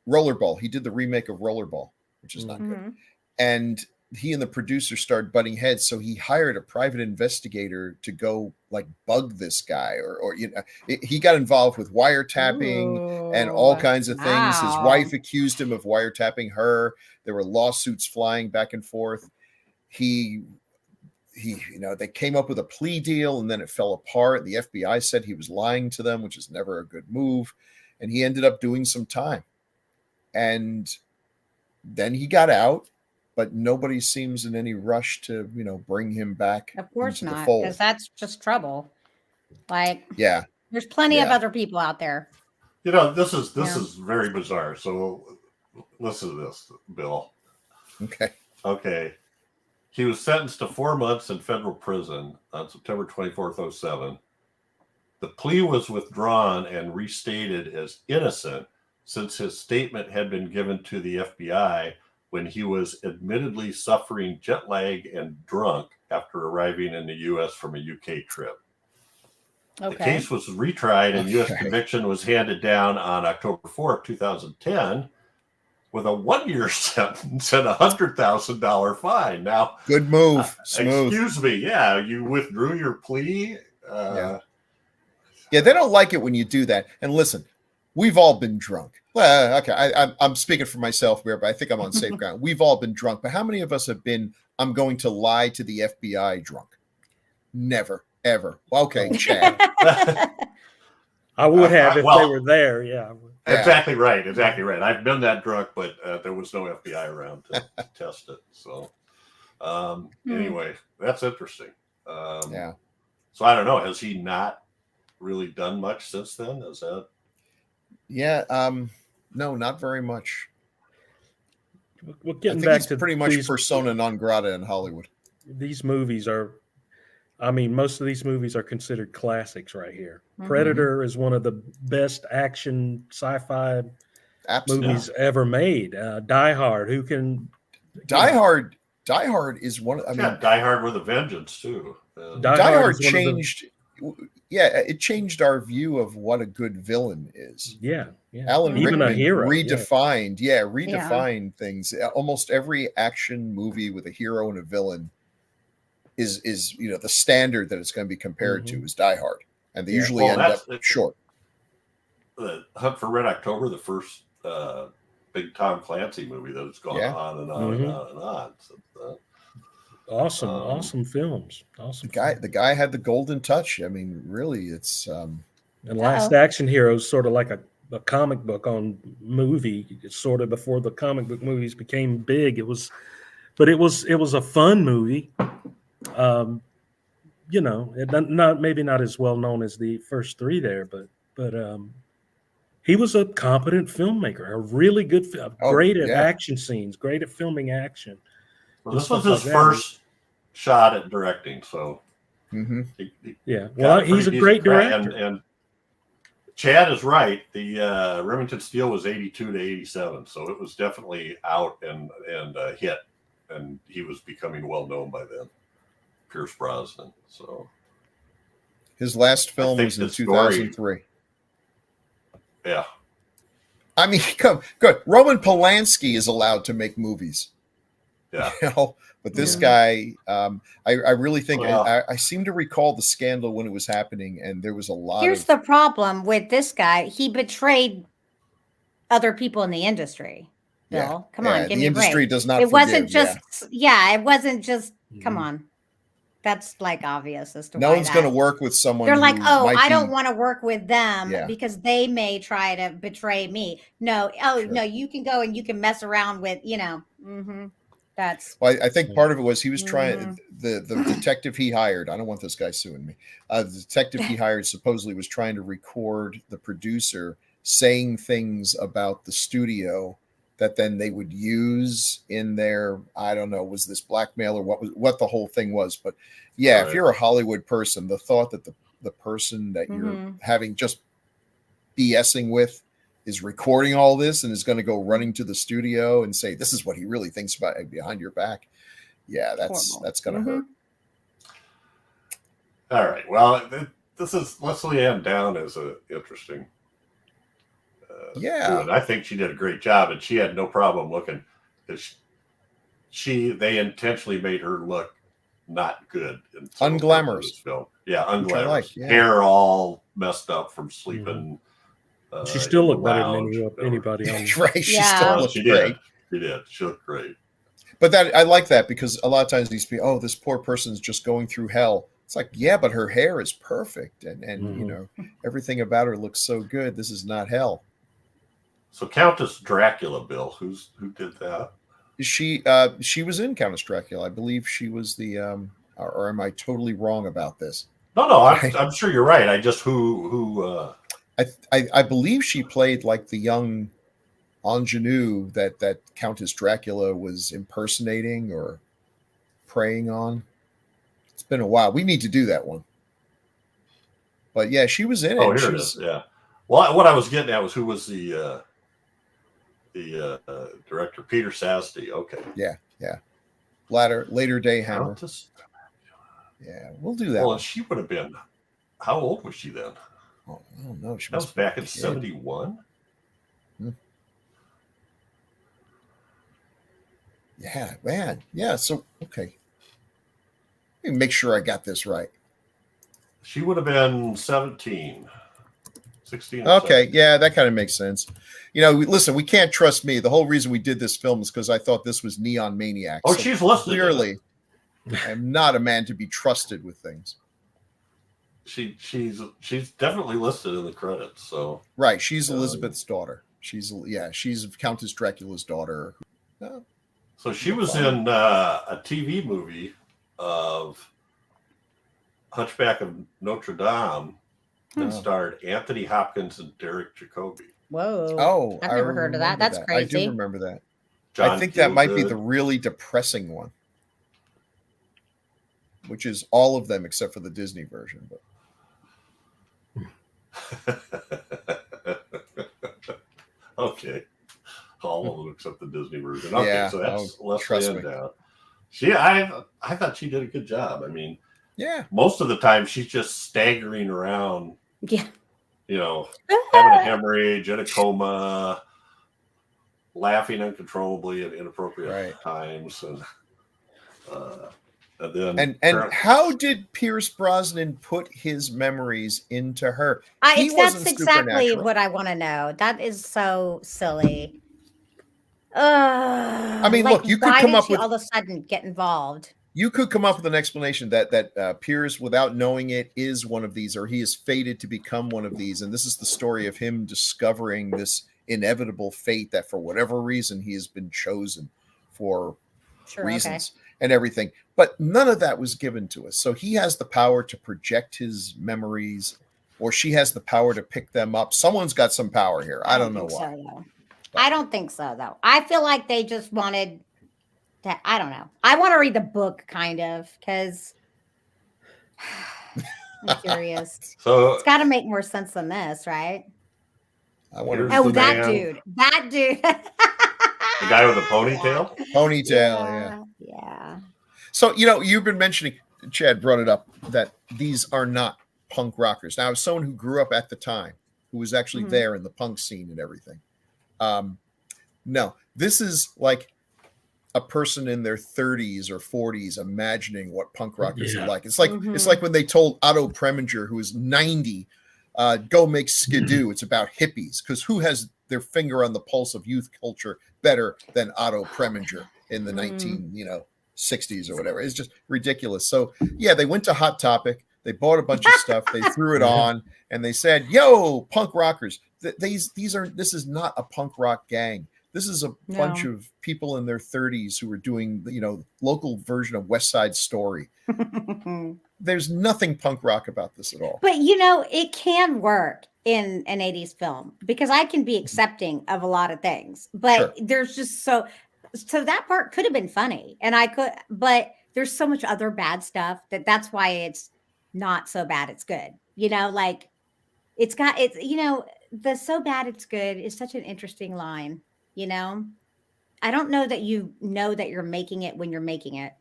Rollerball. He did the remake of Rollerball, which is not good. And he and the producer started butting heads, so he hired a private investigator to go like bug this guy, or he got involved with wiretapping and all kinds of things. His wife accused him of wiretapping her. There were lawsuits flying back and forth. They came up with a plea deal, and then it fell apart. The FBI said he was lying to them, which is never a good move. And he ended up doing some time. And then he got out, but nobody seems in any rush to, bring him back. Of course not, because that's just trouble. Like, there's plenty of other people out there. This is very bizarre. So listen to this, Bill. Okay. He was sentenced to 4 months in federal prison on September 24th, 2007. The plea was withdrawn and restated as innocent since his statement had been given to the FBI when he was admittedly suffering jet lag and drunk after arriving in the U.S. from a UK trip. The case was retried and U.S. conviction was handed down on October 4th, 2010. With a 1-year sentence and $100,000 fine. Now, good move. Smooth. Excuse me. You withdrew your plea. They don't like it when you do that. And listen, we've all been drunk. Well, okay, I'm speaking for myself here, but I think I'm on safe ground. We've all been drunk. But how many of us have been, I'm going to lie to the FBI drunk? Never, ever. Okay, Chad. I would have if they were there. Yeah. Exactly right. Exactly right. I've been that drunk, but there was no FBI around to test it. So anyway, that's interesting. Yeah. So I don't know. Has he not really done much since then? Is that? Yeah. No, not very much. Well, I getting think back he's to pretty much these, persona non grata in Hollywood. these movies are, I mean, most of these movies are considered classics right here. Mhm. Predator is one of the best action sci-fi movies ever made. Die Hard, who can Die Hard is one. I mean, Die Hard with a Vengeance too. Die Hard is one of the- changed. It changed our view of what a good villain is. Yeah. Alan Even Rickman a hero. redefined things. Almost every action movie with a hero and a villain is the standard that it's going to be compared to is Die Hard, and they usually end up short. The Hunt for Red October, the first big Tom Clancy movie that has gone on and on and on and on. So, awesome films. Awesome. The guy had the golden touch. I mean, really, it's and Last Action Hero is sort of like a comic book on movie. It's sort of before the comic book movies became big. It was a fun movie. Maybe not as well known as the first three there, but he was a competent filmmaker, a really good, great at action scenes, great at filming action. Well, this was his first shot at directing, so he's a great director. And Chad is right. The Remington Steele was 82 to 87, so it was definitely out and a hit, and he was becoming well known by then. Pierce Brosnan. So his last film was in 2003. Yeah. I mean, good. Roman Polanski is allowed to make movies. Yeah. But this guy, I really think I seem to recall the scandal when it was happening, and there was a lot. Here's the problem with this guy: he betrayed other people in the industry. Bill, come on, give me a break. The industry does not. It wasn't just. It wasn't just. Come on. That's like obvious as to no one's going to work with someone. They're like, oh, I don't want to work with them because they may try to betray me. No, no, you can go and you can mess around with, that's. Well, I think part of it was he was trying the detective he hired. I don't want this guy suing me. The detective he hired supposedly was trying to record the producer saying things about the studio that then they would use in their, I don't know, was this blackmail or what the whole thing was. But if you're a Hollywood person, the thought that the person that you're having just BSing with is recording all this and is going to go running to the studio and say, this is what he really thinks about behind your back. Yeah, that's going to hurt. All right. Well, this is Leslie Ann Down is interesting. And I think she did a great job, and she had no problem looking. They intentionally made her look not good, unglamorous film. Yeah, unglamorous. Hair all messed up from sleeping. She still looked better than anybody else. Right? She still looked great. She did. She looked great. But I like that because a lot of times these people, this poor person's just going through hell. It's like, but her hair is perfect, and everything about her looks so good. This is not hell. So Countess Dracula, Bill, who did that? She was in Countess Dracula. I believe she was the or am I totally wrong about this? No, I'm sure you're right. I just who I believe she played like the young ingenue that Countess Dracula was impersonating or preying on. It's been a while. We need to do that one. But yeah, she was in it. Oh, here it is. Yeah. Well, what I was getting at was who was the director, Peter Sasdy. Okay. Yeah. Later Day Hammer. Yeah, we'll do that. Well, she would have been. How old was she then? Oh, I don't know. That was back in 71. Yeah, man. Yeah. So okay. Let me make sure I got this right. She would have been 17. 16. Okay, yeah, that kind of makes sense. Listen, we can't trust me. The whole reason we did this film is because I thought this was Neon Maniacs. Oh, so she's listening. Clearly, I'm not a man to be trusted with things. she's definitely listed in the credits. So right, she's Elizabeth's daughter. She's Countess Dracula's daughter. So she was in a TV movie of Hunchback of Notre Dame and starred Anthony Hopkins and Derek Jacobi. Whoa. Oh, I've never heard of that. That's crazy. I do remember that. John I think that might be Feelgood. the really depressing one, which is all of them except for the Disney version. But Okay. All of them except the Disney version. Okay, Yeah, so that's trust Leslie me. Ann Down. I thought she did a good job. I mean, yeah, most of the time she's just staggering around, Yeah. having a hemorrhage, in a coma, laughing uncontrollably at inappropriate times, and then and how did Pierce Brosnan put his memories into her? That's exactly what I want to know. That is so silly. I mean, look, you could come up with all of a sudden get involved. You could come up with an explanation that Pierce, without knowing it, is one of these, or he is fated to become one of these, and this is the story of him discovering this inevitable fate that, for whatever reason, he has been chosen for reasons and everything. But none of that was given to us. So he has the power to project his memories, or she has the power to pick them up. Someone's got some power here. I don't know why. I don't think so, though. I feel like they just wanted to, I don't know. I want to read the book, kind of, because I'm curious. So it's got to make more sense than this, right? I wonder. That dude. The guy with the ponytail? Ponytail, yeah. So, you've been mentioning, Chad brought it up, that these are not punk rockers. Now, as someone who grew up at the time, who was actually there in the punk scene and everything, no, this is like a person in their 30s or 40s imagining what punk rockers are like. It's like it's like when they told Otto Preminger, who is 90, go make skidoo. It's about hippies, because who has their finger on the pulse of youth culture better than Otto Preminger in the 60s or whatever? It's just ridiculous. So yeah, they went to Hot Topic, they bought a bunch of stuff, they threw it on, and they said, "Yo, punk rockers! This is not a punk rock gang. This is a bunch of people in their 30s who are doing, local version of West Side Story." There's nothing punk rock about this at all. But it can work in an 80s film, because I can be accepting of a lot of things, but there's just so that part could have been funny, and but there's so much other bad stuff that's why it's not so bad it's good. The so bad it's good is such an interesting line. I don't know that that you're making it when you're making it.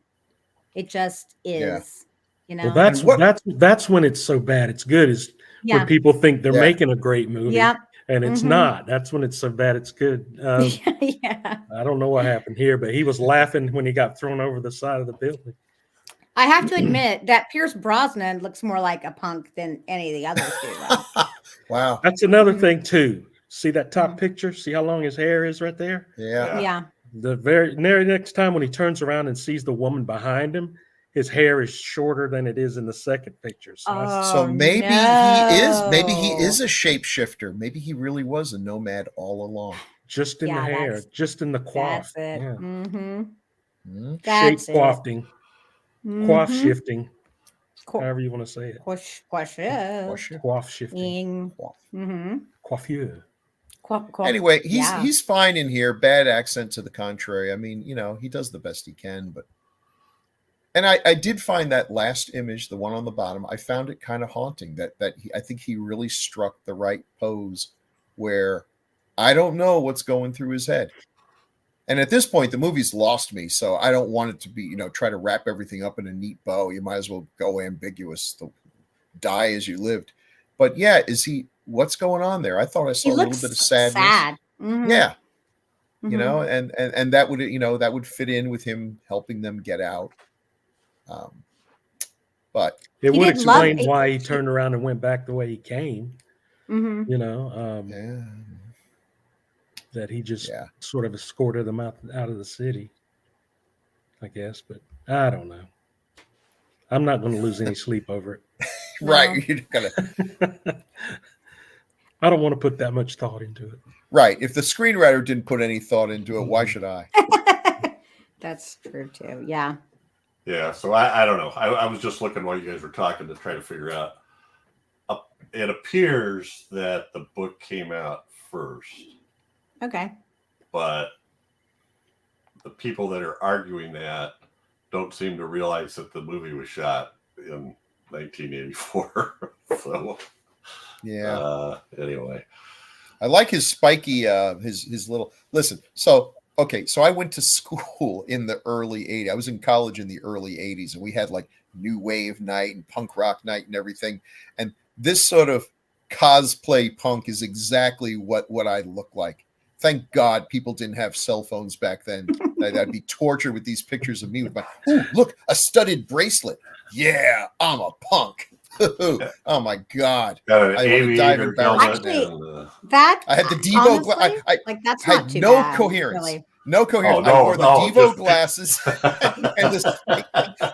It just is. Well, that's when it's so bad it's good, is when people think they're making a great movie, and it's not. That's when it's so bad it's good. I don't know what happened here, but he was laughing when he got thrown over the side of the building. I have to admit that Pierce Brosnan looks more like a punk than any of the others do. Wow. That's another thing too. See that top picture? See how long his hair is right there? Yeah. The very next time when he turns around and sees the woman behind him, his hair is shorter than it is in the second picture. So maybe he is a shapeshifter. Maybe he really was a nomad all along. Just in the hair, just in the coif. That's it. Yeah. That's shape coifting. Coif shifting. However you want to say it. Coif shifting. Coiffure. Anyway, he's fine in here. Bad accent to the contrary. I mean, he does the best he can, but. And I did find that last image, the one on the bottom, I found it kind of haunting. I think he really struck the right pose, where I don't know what's going through his head. And at this point, the movie's lost me, so I don't want it to be, try to wrap everything up in a neat bow. You might as well go ambiguous, die as you lived. But yeah, what's going on there? I thought I saw a little bit of sadness. Sad. Yeah. And that would fit in with him helping them get out. But it would explain why he turned around and went back the way he came. That he just sort of escorted them out of the city, I guess. But I don't know. I'm not going to lose any sleep over it. Right. You're gonna I don't want to put that much thought into it. right. If the screenwriter didn't put any thought into it, why should I? That's true too. Yeah. Yeah, so I don't know. I was just looking while you guys were talking to try to figure out. It appears that the book came out first. Okay. But the people that are arguing that don't seem to realize that the movie was shot in 1984. So, Yeah. Anyway, I like his spiky, his little. Listen, so okay, so I went to school in the early '80s. I was in college in the early '80s, and we had like new wave night and punk rock night and everything. And this sort of cosplay punk is exactly what I look like. Thank God people didn't have cell phones back then. I'd be tortured with these pictures of me with my, ooh, look, a studded bracelet. Yeah, I'm a punk. Oh my God. got an I want to dive in Actually, and, that I had the Devo honestly, I like that's had not too no bad, coherence. really. No coherence. Oh, I wore the Devo just- glasses and this.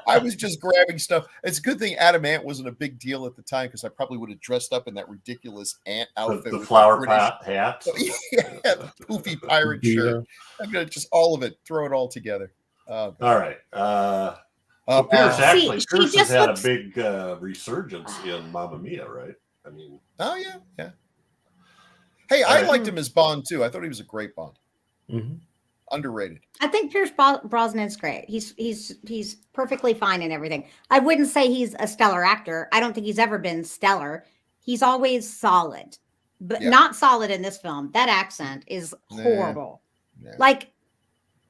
I was just grabbing stuff. It's a good thing Adam Ant wasn't a big deal at the time because I probably would have dressed up in that ridiculous ant outfit. the with flower British, pot hat. yeah, the poofy pirate shirt. I'm gonna just all of it, throw it all together. All right. So Pierce See, Pierce she has just had looks- a big resurgence in Mamma Mia, right? I mean, oh yeah. Hey, All I right. liked him as Bond too. I thought he was a great Bond. Mm-hmm. Underrated. I think Pierce Brosnan's great. He's perfectly fine in everything. I wouldn't say he's a stellar actor. I don't think he's ever been stellar. He's always solid, but Yeah. not solid in this film. That accent is horrible. Yeah. Like,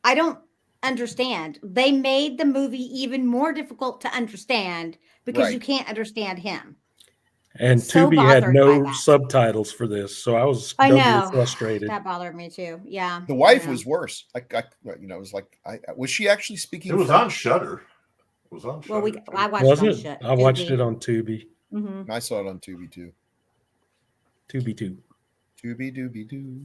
I don't understand. They made the movie even more difficult to understand because Right. you can't understand him. And So Tubi had bothered by no that. subtitles for this, so I was I doubly know. frustrated. That bothered me too. Yeah. The wife I know. was worse. It was like, was she actually speaking? it was French? on Shudder. It was on Shudder. Well, I watched Was it on it? shit. I watched it on Tubi. Mm-hmm. I saw it on Tubi too. Tubi too. Tubi dooby doo.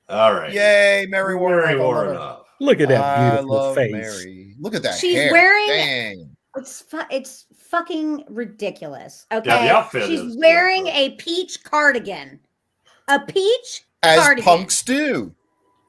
All right. Yay, Mary Mary Warren. Warrenoff. Look at that I beautiful love face. Mary. Look at that She's hair. wearing- Dang. It's fucking ridiculous. Okay. Yeah, the outfit She's is wearing different. a peach cardigan. A peach As cardigan. punks do.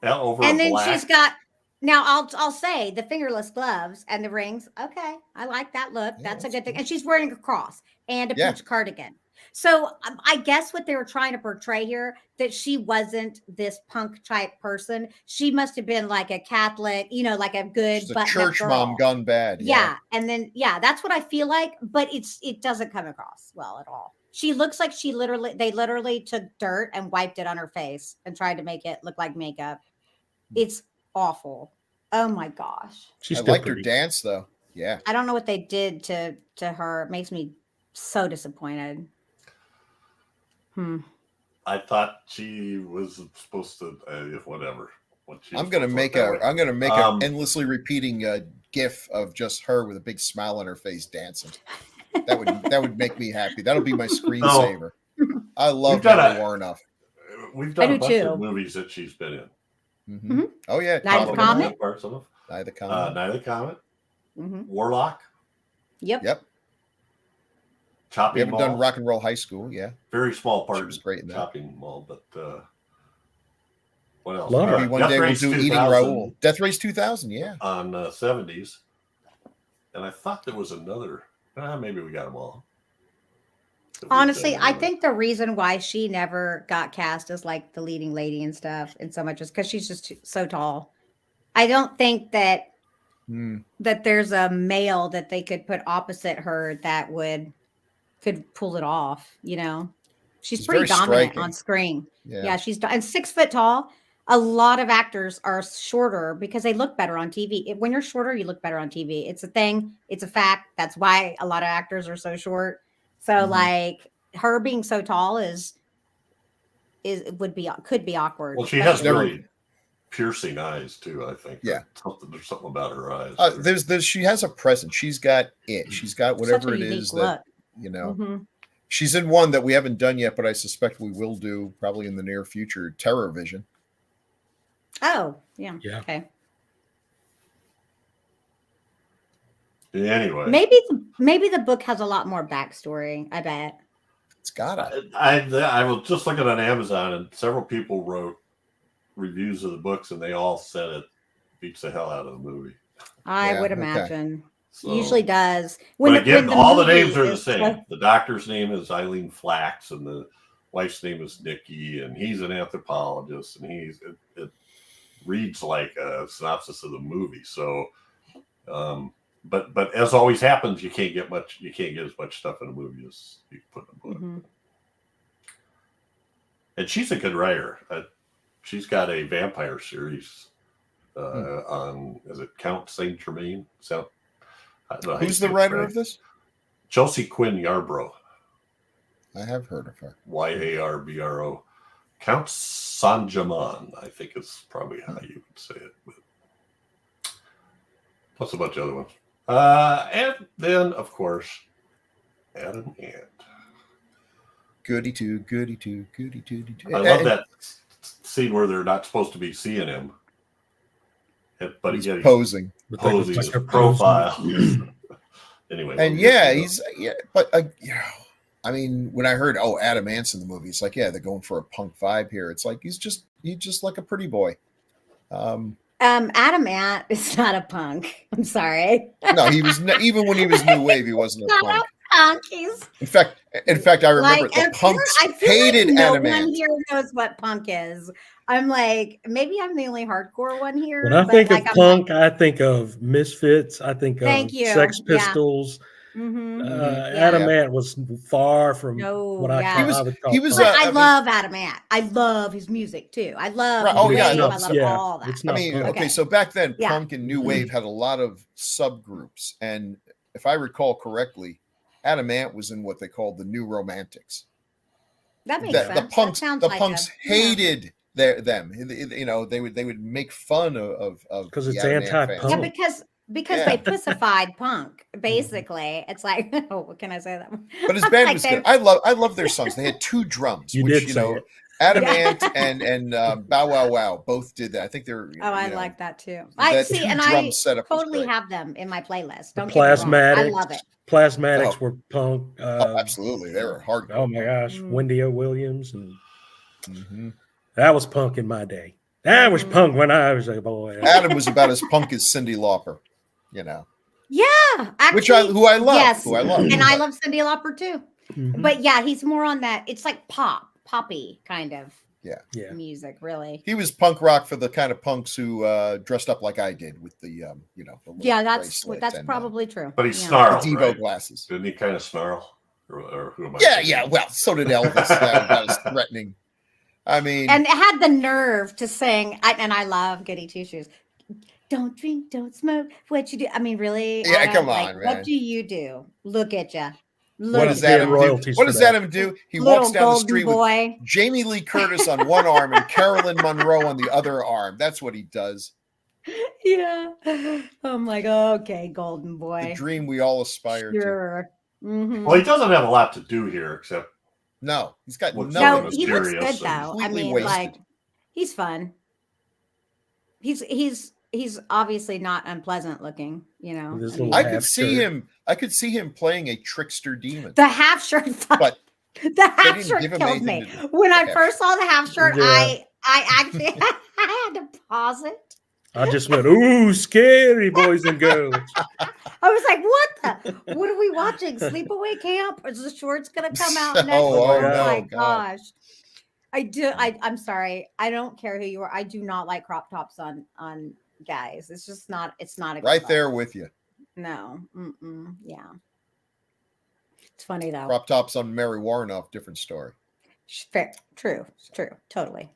Yeah, over And a then black. she's got now I'll say the fingerless gloves and the rings. Okay. I like that look. Yeah, that's a that's good thing. good. And she's wearing a cross and a Yeah. peach cardigan. So I guess what they were trying to portray here, that she wasn't this punk type person. She must have been like a Catholic, like a good She's a button-up church girl. mom gone bad. Yeah. And then, that's what I feel like, but it doesn't come across well at all. She looks like they literally took dirt and wiped it on her face and tried to make it look like makeup. It's awful. Oh my gosh. She's I still liked her pretty. dance though. Yeah. I don't know what they did to her. It makes me so disappointed. I thought she was supposed to, whatever. I'm gonna make a endlessly repeating gif of just her with a big smile on her face dancing. That would make me happy. That'll be my screensaver. I love Mary Warrenoff. We've done I a do bunch too. of movies that she's been in. Mm-hmm. Oh yeah, Night of the Comet. Parts of them. Night of the Comet. Night of the Comet. Mm-hmm. Warlock. Yep. Chopping We haven't Mall. done Rock and Roll High School. Yeah. Very small part. She was great in that. Chopping Mall, but what else? Love her. Maybe one Death day we'll Race do Eating 2000 Raoul. Death Race 2000. Yeah. on 70s, and I thought there was another. Maybe we got them all. Honestly, I think the reason why she never got cast as like the leading lady and stuff, and so much, is because she's just so tall. I don't think that there's a male that they could put opposite her that could pull it off. She's pretty very dominant striking. on screen. Yeah. Yeah, and 6 foot tall. A lot of actors are shorter because they look better on TV. When you're shorter, you look better on TV. It's a thing. It's a fact. That's why a lot of actors are so short. So like her being so tall could be awkward. Well, she has especially- really piercing eyes too. I think. Yeah. There's something about her eyes. There's she has a presence. She's got it. She's got whatever Such a it unique is look. that Mhm. She's in one that we haven't done yet, but I suspect we will do probably in the near future. Terror Vision. Oh, yeah. Yeah. Okay. Anyway, maybe the book has a lot more backstory. I bet it's gotta. I was just looking on Amazon, and several people wrote reviews of the books, and they all said it beats the hell out of the movie. I would imagine. So, usually does. But again, all the names are the same. The doctor's name is Eileen Flax, and the wife's name is Nikki, and he's an anthropologist, and it reads like a synopsis of the movie. So, but as always happens, you can't get as much stuff in a movie as you put in a book. Mm-hmm. And she's a good writer. She's got a vampire series on, is it Count Saint Germain? Who's the writer of this? Chelsea Quinn Yarbrough. I have heard of her. Yarbro. Count Sanjaman, I think is probably how you would say it. But plus a bunch of other ones. And then, of course, Adam Ant. Goody two, goody two, goody two. I love that scene where they're not supposed to be seeing him. But he's posing his profile. Anyway. And but I mean, when I heard Adam Ant's in the movie, it's like, they're going for a punk vibe here. It's like he's just like a pretty boy. Adam Ant is not a punk. I'm sorry. No, he was even when he was new wave, he wasn't a punk. In fact, I remember the punks hated Adam Ant. No one here knows what punk is. I'm like, maybe I'm the only hardcore one here. When I think of punk, I think of Misfits. I think of Sex Pistols. Yeah. Mm-hmm. Adam Ant was far from what I would call. He was. I love Adam Ant. I love his music too. I love. I love all that. I mean, okay, so back then, punk and new wave had a lot of subgroups, and if I recall correctly, Adam Ant was in what they called the New Romantics. That makes sense. The punks hated them. They would make fun of because it's anti-punk. Yeah, because they pussified punk. Basically, it's like, what can I say that? But his band was good. I love their songs. They had two drums. Adam Ant and Bow Wow Wow both did that. I think they're. I like that too. I totally have them in my playlist. Don't Plasmatics. I love it. Plasmatics were punk. Absolutely, they were hard. Oh my gosh, Wendy O. Williams, and that was punk in my day. That was punk when I was a boy. Adam was about as punk as Cyndi Lauper, Yeah, actually, who I love. Yes, who I love, and I love Cyndi Lauper too. Mm-hmm. But he's more on that. It's like poppy kind of. Yeah. Music, really. He was punk rock for the kind of punks who dressed up like I did with the that's probably true. But he snarled, Devo right? glasses. Didn't he kind of snarl? Or who am I? Yeah. Well, so did Elvis. That was threatening. I mean, and it had the nerve to sing. And I love Goody Two Shoes. Don't drink, don't smoke. What you do? I mean, really? Yeah, come on, man. What do you do? Look at you. What does Adam do? What does Adam do? He walks down the street with Jamie Lee Curtis on one arm and Carolyn Monroe on the other arm. That's what he does. Yeah. I'm like, okay, golden boy. The dream we all aspire to. Mm-hmm. Well, he doesn't have a lot to do here except. No, he's got nothing. No, he looks good though. I mean, wasted. He's fun. He's obviously not unpleasant looking, I could see him playing a trickster demon. The half shirt, but the half shirt killed me. When I first saw the half shirt, I actually I had to pause it. I just went, ooh, scary boys and girls. I was like, what are we watching? Sleepaway Camp? Is the shorts gonna come out next? Oh my gosh. I'm sorry. I don't care who you are. I do not like crop tops on guys. It's just not. It's not a good right there with you. No. Yeah. It's funny though. Crop tops on Mary Warnoff, different story. Fair. True. Totally.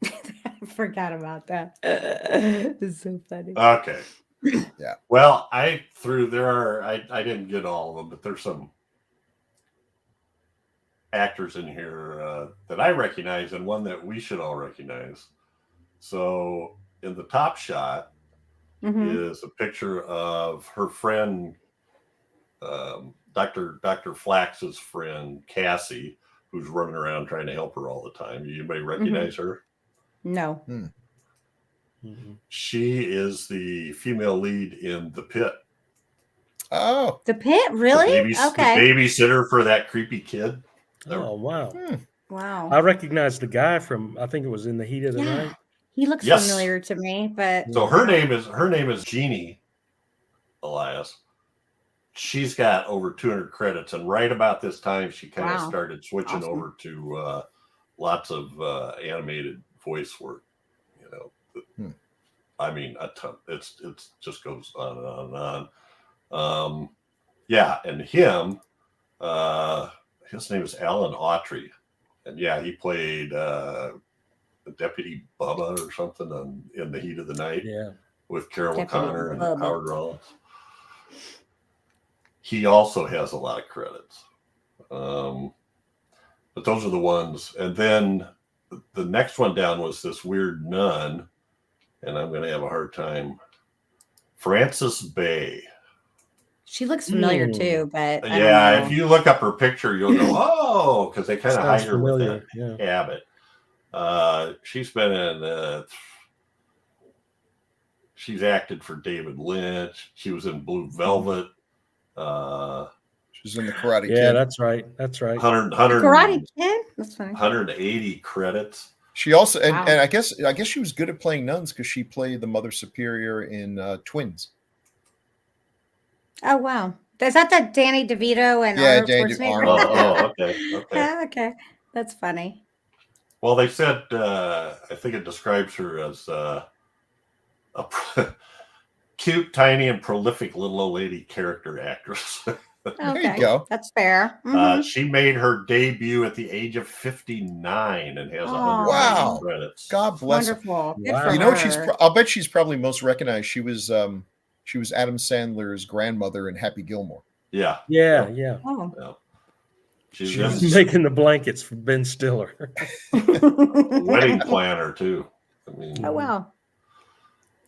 I forgot about that. It's so funny. Okay. Yeah. Well, I didn't get all of them, but there's some actors in here that I recognize and one that we should all recognize. So in the top shot is a picture of her friend, Dr. Flax's friend, Cassie, who's running around trying to help her all the time. Anybody recognize her? No. She is the female lead in The Pit Oh, The Pit, really? The Okay. babysitter for that creepy kid. Oh, wow. Wow. I recognized the guy from, I think it was In the Heat of the Night. He looks Yes. familiar to me, but So her name is Jeannie Elias. She's got over 200 credits, and right about this time, she kind of started switching over to lots of animated voice work. You know, I mean, a ton. It's just goes on and on and on. Yeah, and him, his name is Alan Autry, and yeah, he played Deputy Bubba or something in The Heat of the Night. Yeah, with Carol Deputy O'Connor and Bubba. Howard Rollins. He also has a lot of credits. But those are the ones. And then the next one down was this weird nun, and I'm going to have a hard time. Frances Bay. she looks familiar too, but I don't Yeah, know. if you look up her picture, you'll go, oh, because they kind of hide her with that habit. She's been in, she's acted for David Lynch. She was in Blue Velvet. She's in the Karate Kid. Yeah, that's right. That's right. 100, Karate Kid? That's funny. 180 credits. She also, and I guess she was good at playing nuns because she played the Mother Superior in Twins. Oh wow, is that the Danny DeVito and Arnold Schwarzenegger? Okay. Okay, that's funny. Well, they said I think it describes her as a cute, tiny, and prolific little old lady character actress. Okay, there you go. That's fair. She made her debut at the age of 59 and has 100 credits. God bless Wonderful. her. Good for You know, her. I'll bet she's probably most recognized. She was Adam Sandler's grandmother in Happy Gilmore. Yeah. Oh. She was making the blankets for Ben Stiller. Wedding planner too. I mean, oh wow.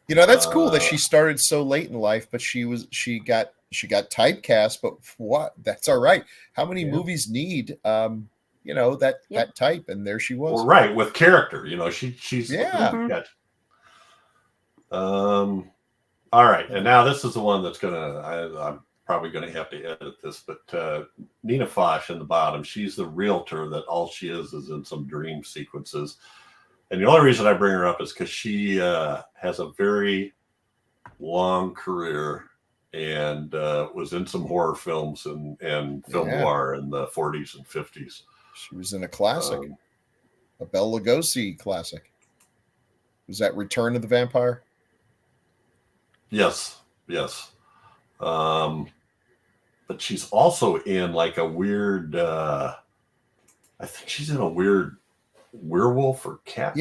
You know, that's cool that she started so late in life, but she got typecast. But what? That's all right. How many movies need that type? And there she was. Well, right, with character. You know, she's all right, and now this is the one that's I'm probably gonna have to edit this, but Nina Foch in the bottom, she's the realtor that all she is in some dream sequences. And the only reason I bring her up is because she has a very long career and was in some horror films and film noir in the 40s and 50s. She was in a classic, a Bela Lugosi classic. Was that Return of the Vampire? Yes. But she's also in like a weird, I think she's in a weird werewolf or cat.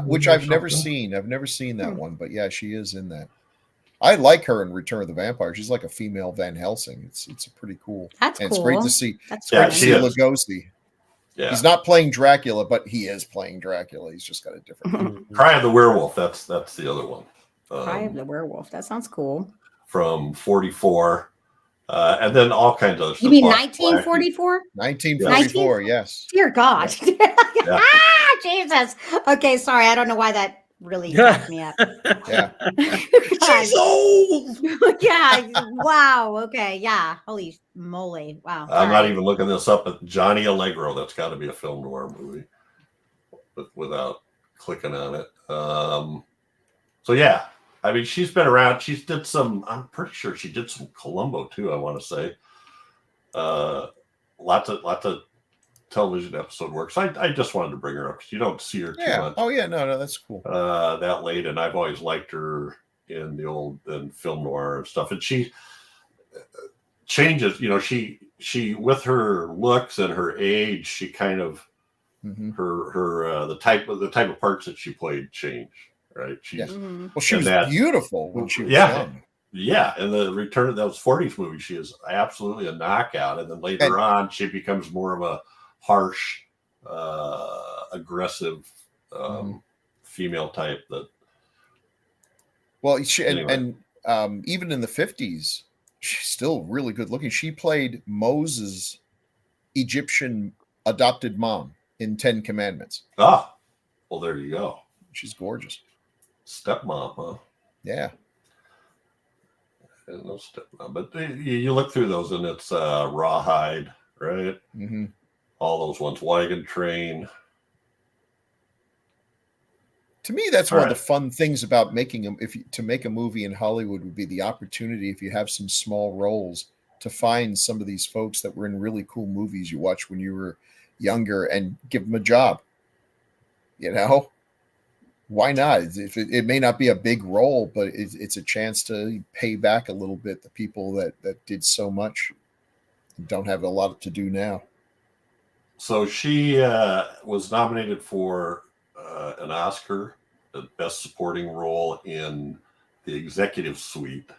Which I've never seen. I've never seen that one, but yeah, she is in that. I like her in Return of the Vampire. She's like a female Van Helsing. It's a pretty cool. That's and cool. It's great to see. She is. Lugosi. Yeah. He's not playing Dracula, but he is playing Dracula. He's just got a different. Cry of the Werewolf. That's the other one. Cry of the Werewolf. That sounds cool. From 44. And then all kinds of stuff. You mean 1944? 1944, yes. Dear God. Jesus. Okay, sorry. I don't know why that really fucked me up. Yeah. She's old. Yeah. Wow. Okay. Yeah. Holy moly. Wow. I'm not even looking this up, but Johnny Allegro. That's got to be a film noir movie without clicking on it. So, yeah. I mean, she's been around. She's did some, I'm pretty sure she did some Columbo too, I want to say. Lots of television episode work. So I just wanted to bring her up because you don't see her too much. Oh, yeah. No, that's cool. That late. And I've always liked her in film noir and stuff. And she changes, she with her looks and her age, she kind of, the type of parts that she played change. Right. Well, she was beautiful when she was young. Yeah. And the Return of those 40s movies, she is absolutely a knockout. And then later on, she becomes more of a harsh, aggressive female type that. Well, and even in the 50s, she's still really good looking. She played Moses' Egyptian adopted mom in 10 Commandments. Ah, well, there you go. She's gorgeous. Stepmom, huh? Yeah. And no stepmom. But you look through those, and it's Rawhide, right? Mm-hmm. All those ones, Wagon Train. To me, that's one of the fun things about making them. To make a movie in Hollywood would be the opportunity, if you have some small roles, to find some of these folks that were in really cool movies you watched when you were younger and give them a job. You know, why not? It may not be a big role, but it's a chance to pay back a little bit the people that did so much and don't have a lot to do now. So she was nominated for an Oscar, the Best Supporting Role in The Executive Suite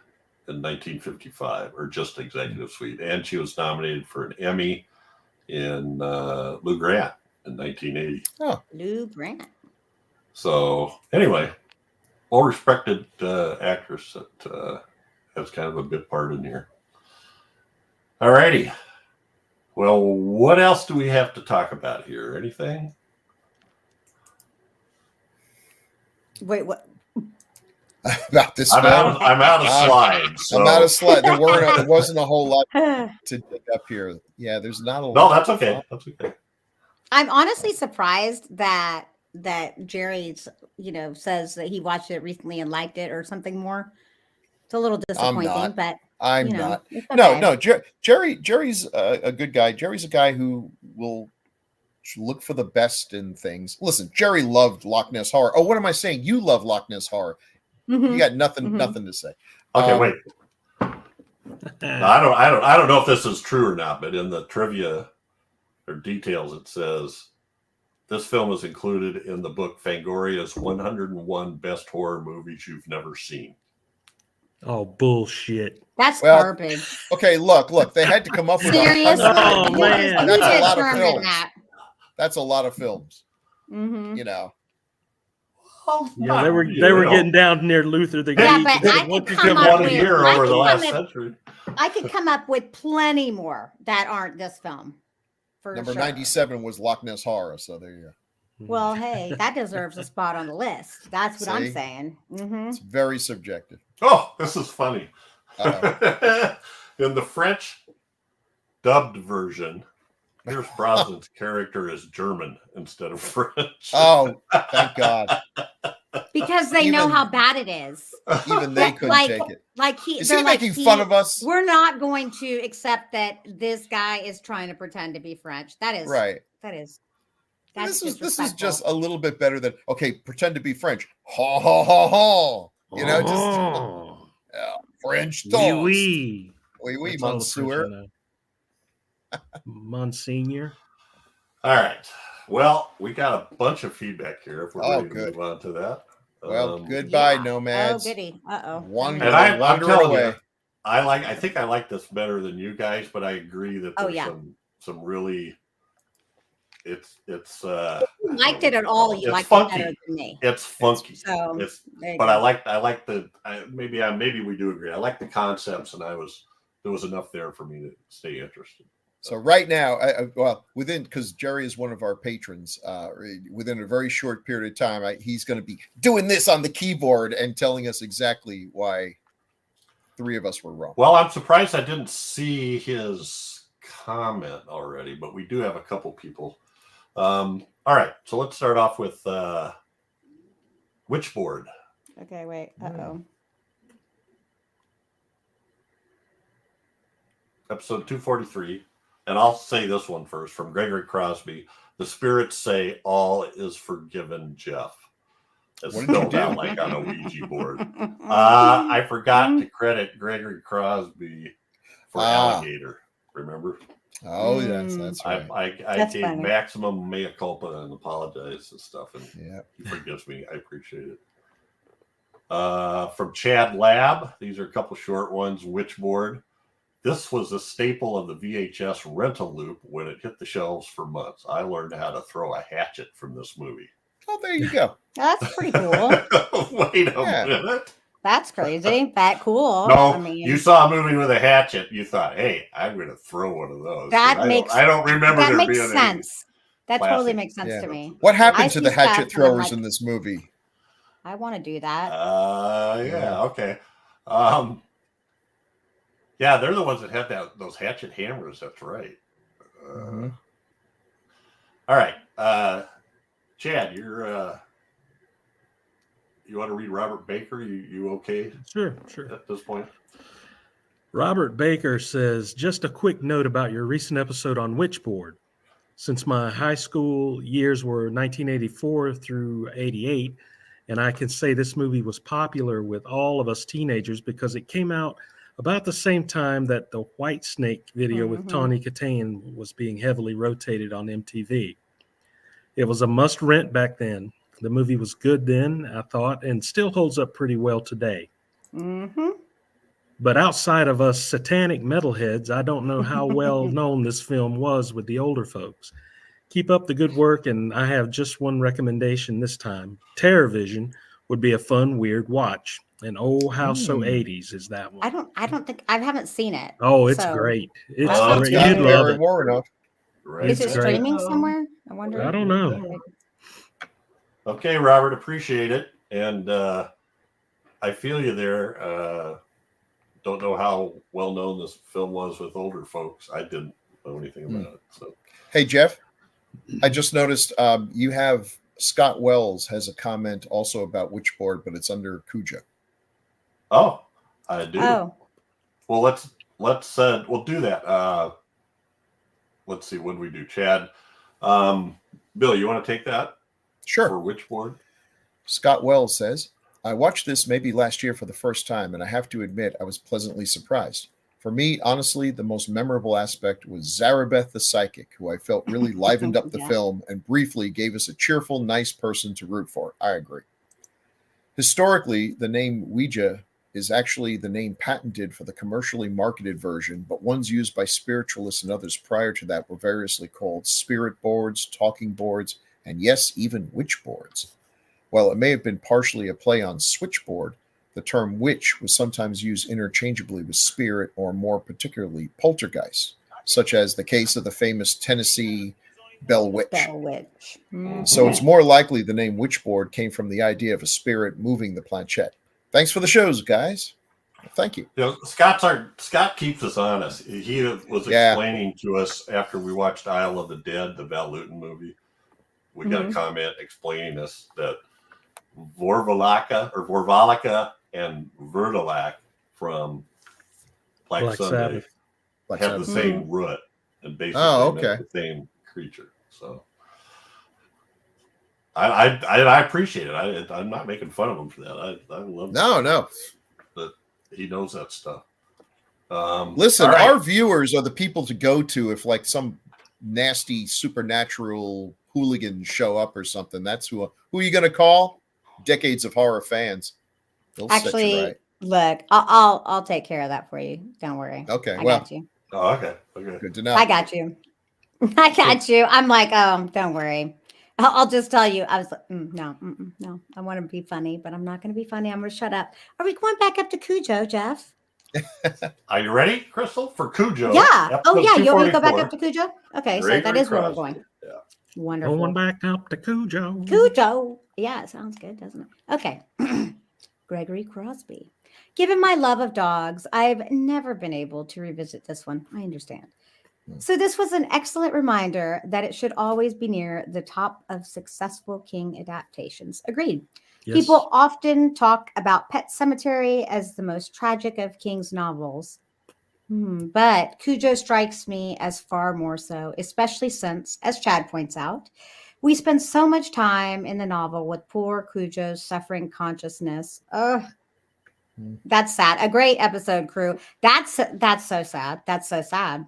in 1955, or just Executive Suite. And she was nominated for an Emmy in Lou Grant in 1980. Oh, Lou Grant. So anyway, well-respected actress that has kind of a bit part in here. All righty. Well, what else do we have to talk about here? Anything? Wait, what? About this? I'm out of slides. So. I'm out of slides. There wasn't a whole lot to dig up here. Yeah, there's not a lot. No, that's okay. That's okay. I'm honestly surprised that Jerry, says that he watched it recently and liked it or something more. It's a little disappointing, but I'm not. Okay. No. Jerry's a good guy. Jerry's a guy who will look for the best in things. Listen, Jerry loved Loch Ness Horror. Oh, what am I saying? You love Loch Ness Horror. Mm-hmm. You got nothing to say. Okay, wait. No, I don't know if this is true or not, but in the trivia or details, it says this film is included in the book Fangoria's 101 Best Horror Movies You've Never Seen. Oh, bullshit. That's garbage. Okay, look. They had to come up with seriously. Oh, man. That's a lot of films. That's a lot of films. Mm-hmm. You know. Yeah, they were getting down near Luther. But I could come up with over the last century. I could come up with plenty more that aren't this film. Number 97 was Loch Ness Horror. So there you go. Well, hey, that deserves a spot on the list. That's what I'm saying. Mm-hmm. It's very subjective. Oh, this is funny. In the French dubbed version, Pierce Brosnan's character is German instead of French. Oh, thank God. Because they know how bad it is. Even they couldn't take it. Is he making fun of us? We're not going to accept that this guy is trying to pretend to be French. That is right. This is just a little bit better than pretend to be French. Ha ha ha ha. You know, just French thoughts. Oui, Monsieur. Monsignor. All right. Well, we got a bunch of feedback here. If we're ready to move on to that. Well, goodbye, Nomads. Oh, goody. Uh-oh. I'm telling you, I think I like this better than you guys, but I agree that there's some really. It's you liked it at all. You liked funky. it better than me. It's funky. But I like the maybe we do agree. I like the concepts, and there was enough there for me to stay interested. So right now, because Jerry is one of our patrons, within a very short period of time, he's going to be doing this on the keyboard and telling us exactly why three of us were wrong. Well, I'm surprised I didn't see his comment already, but we do have a couple people. All right, so let's start off with Witchboard. Okay, wait. Uh-oh. Episode 243. And I'll say this one first from Gregory Crosby. The spirits say all is forgiven, Jeff. It's spelled out like on a Ouija board. I forgot to credit Gregory Crosby for Alligator. Remember? Oh, yes, that's right. I gave maximum mea culpa and apologized and stuff, and he forgives me. I appreciate it. From Chad Lab, these are a couple short ones. Witchboard. This was a staple of the VHS rental loop when it hit the shelves for months. I learned how to throw a hatchet from this movie. Oh, there you go. That's pretty cool. Wait a minute. That's crazy. That cool. No, you saw a movie with a hatchet. You thought, hey, I'm going to throw one of those. I don't remember that there makes being sense. That classic. Totally makes sense to me. What happened to the hatchet throwers in this movie? I want to do that. Yeah, okay. Yeah, they're the ones that had those hatchet hammers. That's right. All right, Chad, you want to read Robert Baker? You okay? Sure. At this point. Robert Baker says, just a quick note about your recent episode on Witchboard. Since my high school years were 1984 through 88, and I can say this movie was popular with all of us teenagers because it came out about the same time that the White Snake video with Tawny Katane was being heavily rotated on MTV. It was a must rent back then. The movie was good then, I thought, and still holds up pretty well today. But outside of us satanic metalheads, I don't know how well known this film was with the older folks. Keep up the good work, and I have just one recommendation this time. TerrorVision would be a fun, weird watch. And oh, how so 80s is that one? I don't think I haven't seen it. Oh, it's great. It's great. Got You'd love it. Warrenoff. Right. Is it streaming somewhere? I wonder. I don't know. Okay, Robert, appreciate it. And I feel you there. Don't know how well known this film was with older folks. I didn't know anything about it. So, hey, Jeff, I just noticed you have Scott Wells has a comment also about Witchboard, but it's under Cujo. Oh, I do. Oh. Well, let's we'll do that. Let's see, what do we do, Chad? Bill, you want to take that? Sure. For Witchboard? Scott Wells says, I watched this maybe last year for the first time, and I have to admit I was pleasantly surprised. For me, honestly, the most memorable aspect was Zarabeth the Psychic, who I felt really livened up the film and briefly gave us a cheerful, nice person to root for. I agree. Historically, the name Ouija is actually the name patented for the commercially marketed version, but ones used by spiritualists and others prior to that were variously called spirit boards, talking boards, and yes, even witch boards. While it may have been partially a play on switchboard, the term witch was sometimes used interchangeably with spirit or more particularly poltergeist, such as the case of the famous Tennessee Bell Witch. So it's more likely the name Witchboard came from the idea of a spirit moving the planchette. Thanks for the shows, guys. Thank you. Scott keeps us honest. He was explaining to us after we watched Isle of the Dead, the Val Lewton movie. We got a comment explaining us that Vorvalaka and Verdalak from Black Sunday have the same root and basically the same creature. So I appreciate it. I'm not making fun of him for that. I love no, that he knows that stuff. Listen, our viewers are the people to go to if like some nasty supernatural hooligans show up or something. That's who are you going to call? Decades of horror fans. They'll actually set you right. Look, I'll take care of that for you. Don't worry. Okay, I got you. Oh, okay. Good to know. I got you. I'm like, don't worry. I'll just tell you. I was like, no. I want to be funny, but I'm not going to be funny. I'm going to shut up. Are we going back up to Cujo, Jeff? Are you ready, Crystal, for Cujo? Yeah. Oh, yeah. You want me to go back up to Cujo? Okay, so that is where we're going. Yeah. Wonderful. Going back up to Cujo. Cujo. Yeah, it sounds good, doesn't it? Okay. Gregory Crosby. Given my love of dogs, I've never been able to revisit this one. I understand. So this was an excellent reminder that it should always be near the top of successful King adaptations. Agreed. Yes. People often talk about Pet Sematary as the most tragic of King's novels. But Cujo strikes me as far more so, especially since, as Chad points out, we spend so much time in the novel with poor Cujo's suffering consciousness. That's sad. A great episode, crew. That's so sad. That's so sad.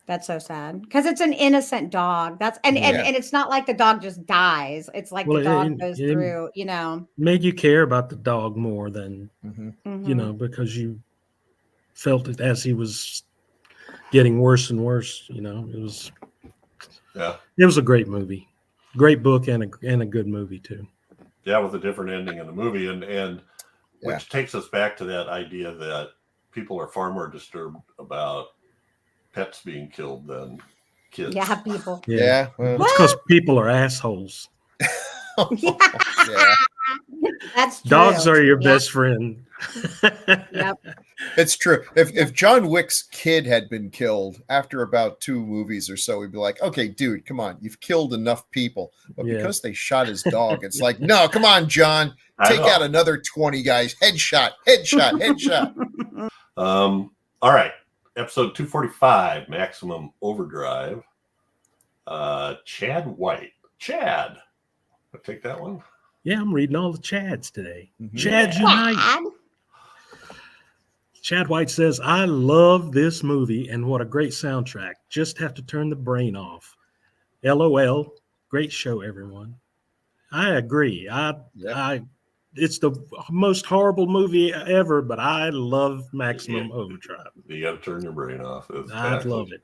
That's so sad because it's an innocent dog. And it's not like the dog just dies. It's like the dog goes through. Made you care about the dog more than because you felt it as he was getting worse and worse. It was a great movie, great book, and a good movie too. Yeah, with a different ending in the movie, and which takes us back to that idea that people are far more disturbed about pets being killed than kids. Yeah, people. Yeah. Well, it's because people are assholes. That's true. Dogs are your best friend. Yep. It's true. If John Wick's kid had been killed after about 2 movies or so, we'd be like, okay, dude, come on, you've killed enough people. But because they shot his dog, it's like, no, come on, John, take out another 20 guys. Headshot. All right. Episode 245, Maximum Overdrive. Chad White. Chad. I'll take that one. Yeah, I'm reading all the Chads today. Mhm. Chads Unite. Chad White says, I love this movie and what a great soundtrack. Just have to turn the brain off. LOL. Great show, everyone. I agree. It's the most horrible movie ever, but I love Maximum Overdrive. You got to turn your brain off. I love it.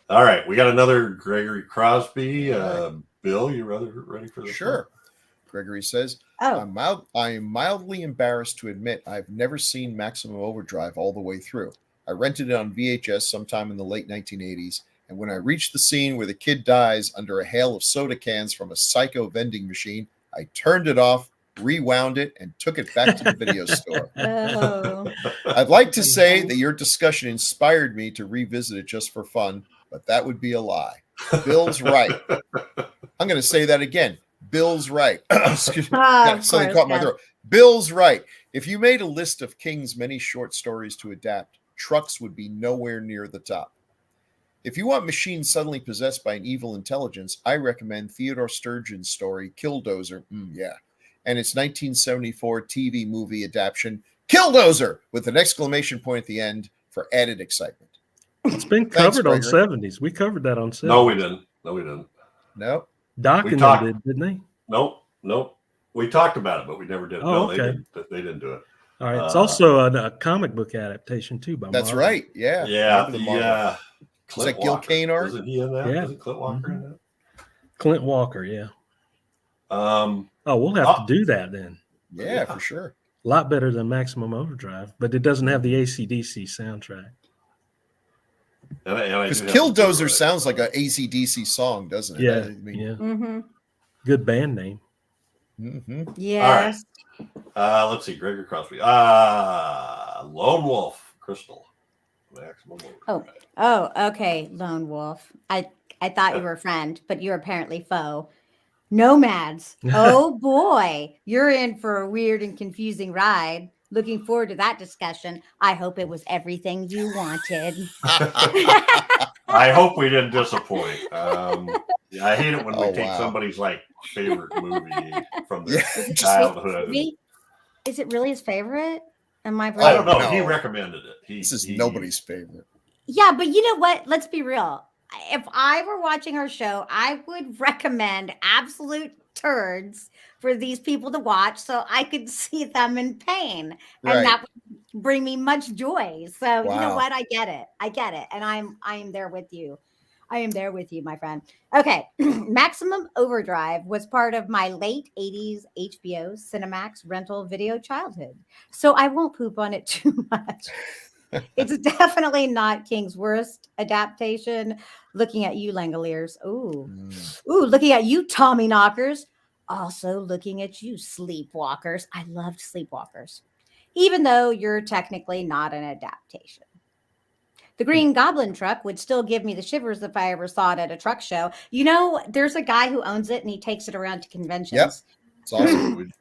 All right. We got another Gregory Crosby. Bill, you ready for this? Sure. Gregory says, I'm mildly embarrassed to admit I've never seen Maximum Overdrive all the way through. I rented it on VHS sometime in the late 1980s, and when I reached the scene where the kid dies under a hail of soda cans from a psycho vending machine, I turned it off, rewound it, and took it back to the video store. Oh. I'd like to say that your discussion inspired me to revisit it just for fun, but that would be a lie. Bill's right. I'm going to say that again. Bill's right. Excuse me. Something caught my throat. Bill's right. If you made a list of King's many short stories to adapt, Trucks would be nowhere near the top. If you want machines suddenly possessed by an evil intelligence, I recommend Theodore Sturgeon's story, Killdozer. And its 1974 TV movie adaptation, Killdozer, with an exclamation point at the end for added excitement. It's been covered on 70s. We covered that on 70s. No, we didn't. Nope. Doc and they did, didn't they? Nope. We talked about it, but we never did it. Oh, no, okay. They didn't do it. All right. It's also a comic book adaptation, too, by That's Marvel. right. Yeah. Yeah. Was that Gil Kane art? Wasn't he in that? Yeah. Was it Clint Walker in that? Clint Walker, yeah. We'll have to do that then. Yeah, for sure. A lot better than Maximum Overdrive, but it doesn't have the AC/DC soundtrack. Because Killdozer sounds like an AC/DC song, doesn't it? Yeah. Mm-hmm. Good band name. Mm-hmm. Yes. All right. Let's see. Gregory Crosby. Lone Wolf. Crystal. Maximum Overdrive. Oh, okay. Lone Wolf. I thought you were a friend, but you're apparently foe. Nomads. Oh boy, you're in for a weird and confusing ride. Looking forward to that discussion. I hope it was everything you wanted. I hope we didn't disappoint. I hate it when we take somebody's favorite movie from their childhood. Is it really his favorite? I don't know. No. He recommended it. This is nobody's favorite. Yeah, but you know what? Let's be real. If I were watching our show, I would recommend absolute turds for these people to watch so I could see them in pain. And that would bring me much joy. So you know what? I get it. And I am there with you. I am there with you, my friend. Okay. Maximum Overdrive was part of my late 80s HBO Cinemax rental video childhood. So I won't poop on it too much. It's definitely not King's worst adaptation. Looking at you, Langoliers. Ooh, looking at you, Tommy Knockers. Also looking at you, Sleepwalkers. I loved Sleepwalkers, even though you're technically not an adaptation. The Green Goblin truck would still give me the shivers if I ever saw it at a truck show. You know, there's a guy who owns it and he takes it around to conventions. Yep, it's awesome.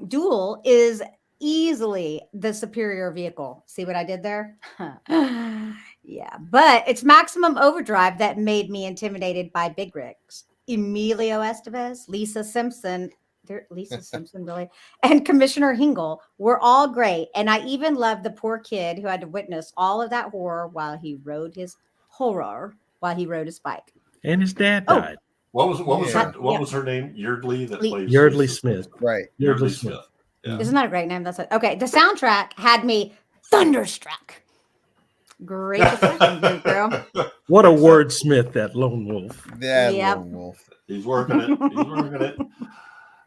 Duel is easily the superior vehicle. See what I did there? Yeah, but it's Maximum Overdrive that made me intimidated by big rigs. Emilio Estevez, Lisa Simpson, really, and Commissioner Hingle were all great. And I even loved the poor kid who had to witness all of that horror while he rode his bike. And his dad died. What was her name? Yeardley plays Yeardley Smith. Right. Yeardley Smith. Yeah. Isn't that a great name? That's it. Okay. The soundtrack had me thunderstruck. Great discussion, girl. What a wordsmith, that Lone Wolf. Lone Wolf. He's working it.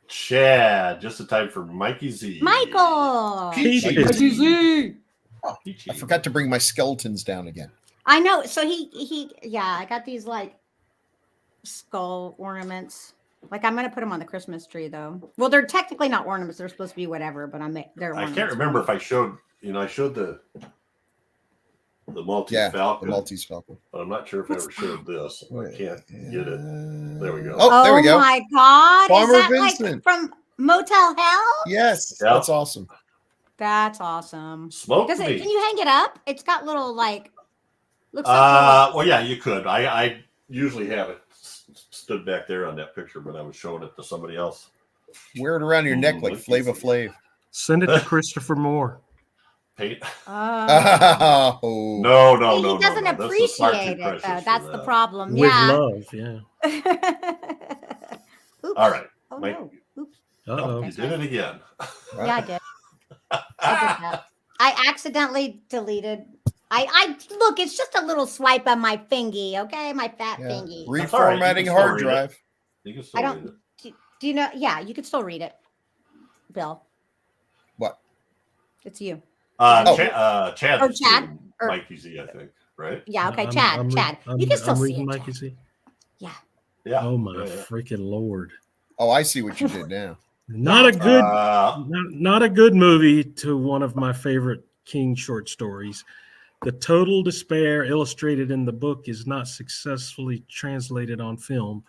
Chad, just a type for Mikey Z. Michael. Mikey Z. I forgot to bring my skeletons down again. I know. So I got these skull ornaments. Like I'm gonna put them on the Christmas tree though. Well, they're technically not ornaments; they're supposed to be whatever. But they're. I can't remember if I showed. I showed the Maltese Falcon. The Maltese Falcon. But I'm not sure if I ever showed this. I can't get it. There we go. Oh, there we go. Oh my God! Farmer Is that Vincent. like from Motel Hell? Yes, Yeah. that's awesome. That's awesome. Smoke Can me. you hang it up? It's got little like. Looks Well, yeah, you could. I usually have it stood back there on that picture, but I was showing it to somebody else. Wear it around your neck like Flava Flav. Send it to Christopher Mohr. Paint. Oh. No. He doesn't appreciate it, though. That's the problem. With Yeah. love, yeah. Oops. All right. Oh, Mike. no. Oops. Uh-oh. You did it again. Yeah, I did. I did that. I accidentally deleted. I look. It's just a little swipe on my fingy. Okay, my fat fingy. Reformatting hard drive. You can still read it. Do you know? Yeah, you can still read it. Bill. What? It's you. Chad. Or Chad. Or Mikey Z, I think. Right? Yeah. Okay, Chad. Chad. You can still see it. Mikey Z. Yeah. Yeah. Oh my freaking Lord! Oh, I see what you did now. Not a good, not a good movie to one of my favorite King short stories. The total despair illustrated in the book is not successfully translated on film.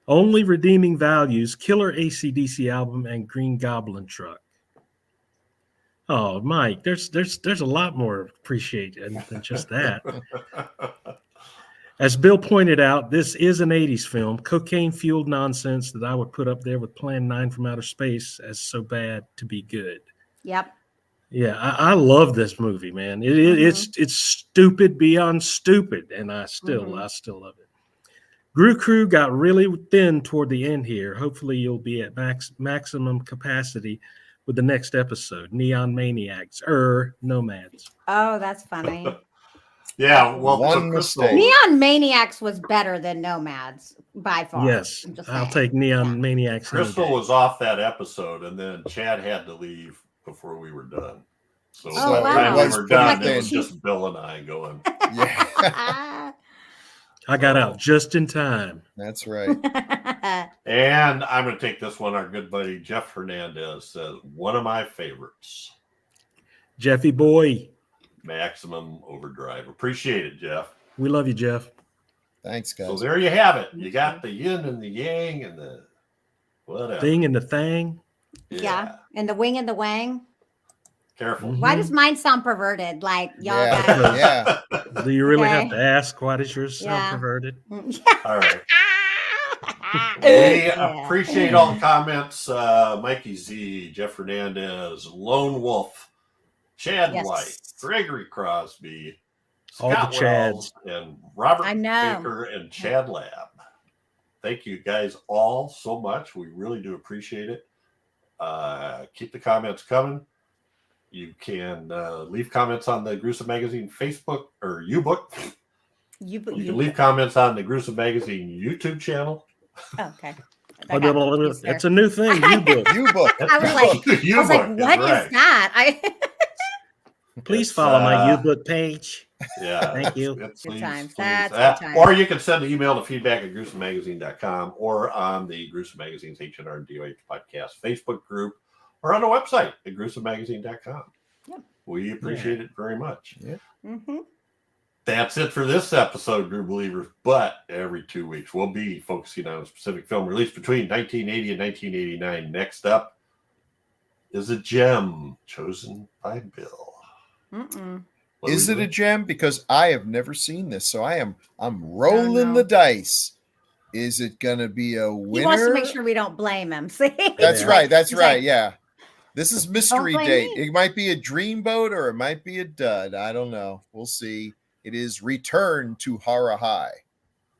Only redeeming values: killer AC/DC album and Green Goblin truck. Oh, Mike, there's a lot more appreciated than just that. As Bill pointed out, this is an 80s film, cocaine-fueled nonsense that I would put up there with Plan 9 from Outer Space as so bad to be good. Yep. Yeah, I love this movie, man. It's stupid beyond stupid, and I still love it. Grue Crew got really thin toward the end here. Hopefully you'll be at maximum capacity with the next episode, Neon Maniacs, Nomads. Oh, that's funny. Yeah, well, one mistake. Neon Maniacs was better than Nomads by far. Yes, I'll take Neon Maniacs. Crystal was off that episode, and then Chad had to leave before we were done. So by the time we were done, it was just Bill and I going. Yeah. I got out just in time. That's right. And I'm going to take this one. Our good buddy Jeff Hernandez says, one of my favorites. Jeffy boy. Maximum Overdrive. Appreciate it, Jeff. We love you, Jeff. Thanks, guys. So there you have it. You got the yin and the yang and the whatever. Thing and the thing. Yeah. And the wing and the wang. Careful. Why does mine sound perverted? Like y'all Yeah. Do you really have to ask why does yours sound perverted? All right. We appreciate all the comments. Mikey Z, Jeff Hernandez, Lone Wolf, Chad White, Gregory Crosby, all Scott the Chads, Wells, and Robert Baker and Chad Lab. Thank you guys all so much. We really do appreciate it. Keep the comments coming. You can leave comments on the Gruesome Magazine Facebook or U-Book. You can leave comments on the Gruesome Magazine YouTube channel. Oh, okay. It's a new thing. U-Book. U-Book. I was like, what is that? Please follow my U-Book page. Yeah. Thank you. Good times. That's good times. Or you can send an email to feedback@gruesomemagazine.com or on the Gruesome Magazine's H&R and DOH podcast Facebook group or on the website at gruesomemagazine.com. Yep. We appreciate it very much. Yeah. Mm-hmm. That's it for this episode, Grue Believers. But every 2 weeks, we'll be focusing on a specific film released between 1980 and 1989. Next up is a gem chosen by Bill. Is it a gem? Because I have never seen this, so I'm rolling the dice. Is it gonna be a winner? He wants to make sure we don't blame him. See? That's right. That's right. Yeah. This is mystery date. It might be a dreamboat or it might be a dud. I don't know. We'll see. It is Return to Horror High,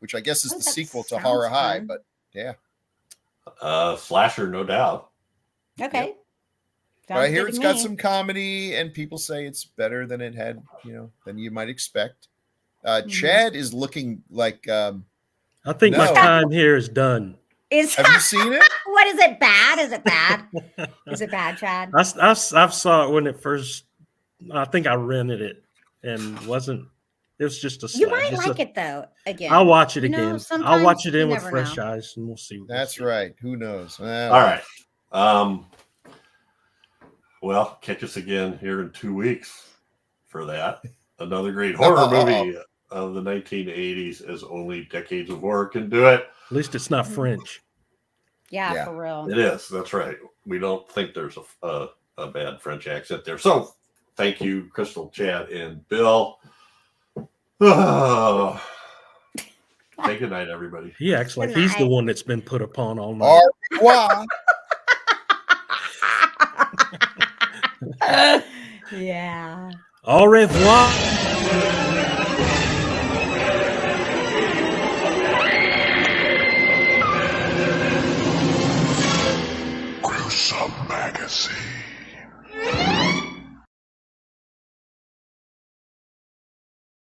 which I guess is the sequel to Horror High, but yeah. Slasher, no doubt. Okay. Yep. But I hear it's got some comedy, and people say it's better than it had, than you might expect. Chad is looking like. I think my time here is done. Have you seen it? What is it? Bad? Is it bad? Is it bad, Chad? I saw it when it first. I think I rented it and wasn't It was just a. You might like it though. Again, I'll watch it You know, again. I'll sometimes watch it you in with never fresh know. eyes, and we'll see. That's right. Who knows? All right. Well, catch us again here in 2 weeks for that. Another great horror movie of the 1980s, as only decades of horror can do it. At least it's not French. Yeah, for real. It is. That's right. We don't think there's a bad French accent there. So thank you, Crystal, Chad, and Bill. Say good night, everybody. He acts like he's the one that's been put upon all night. Au revoir. Yeah. Au revoir. Gruesome Magazine.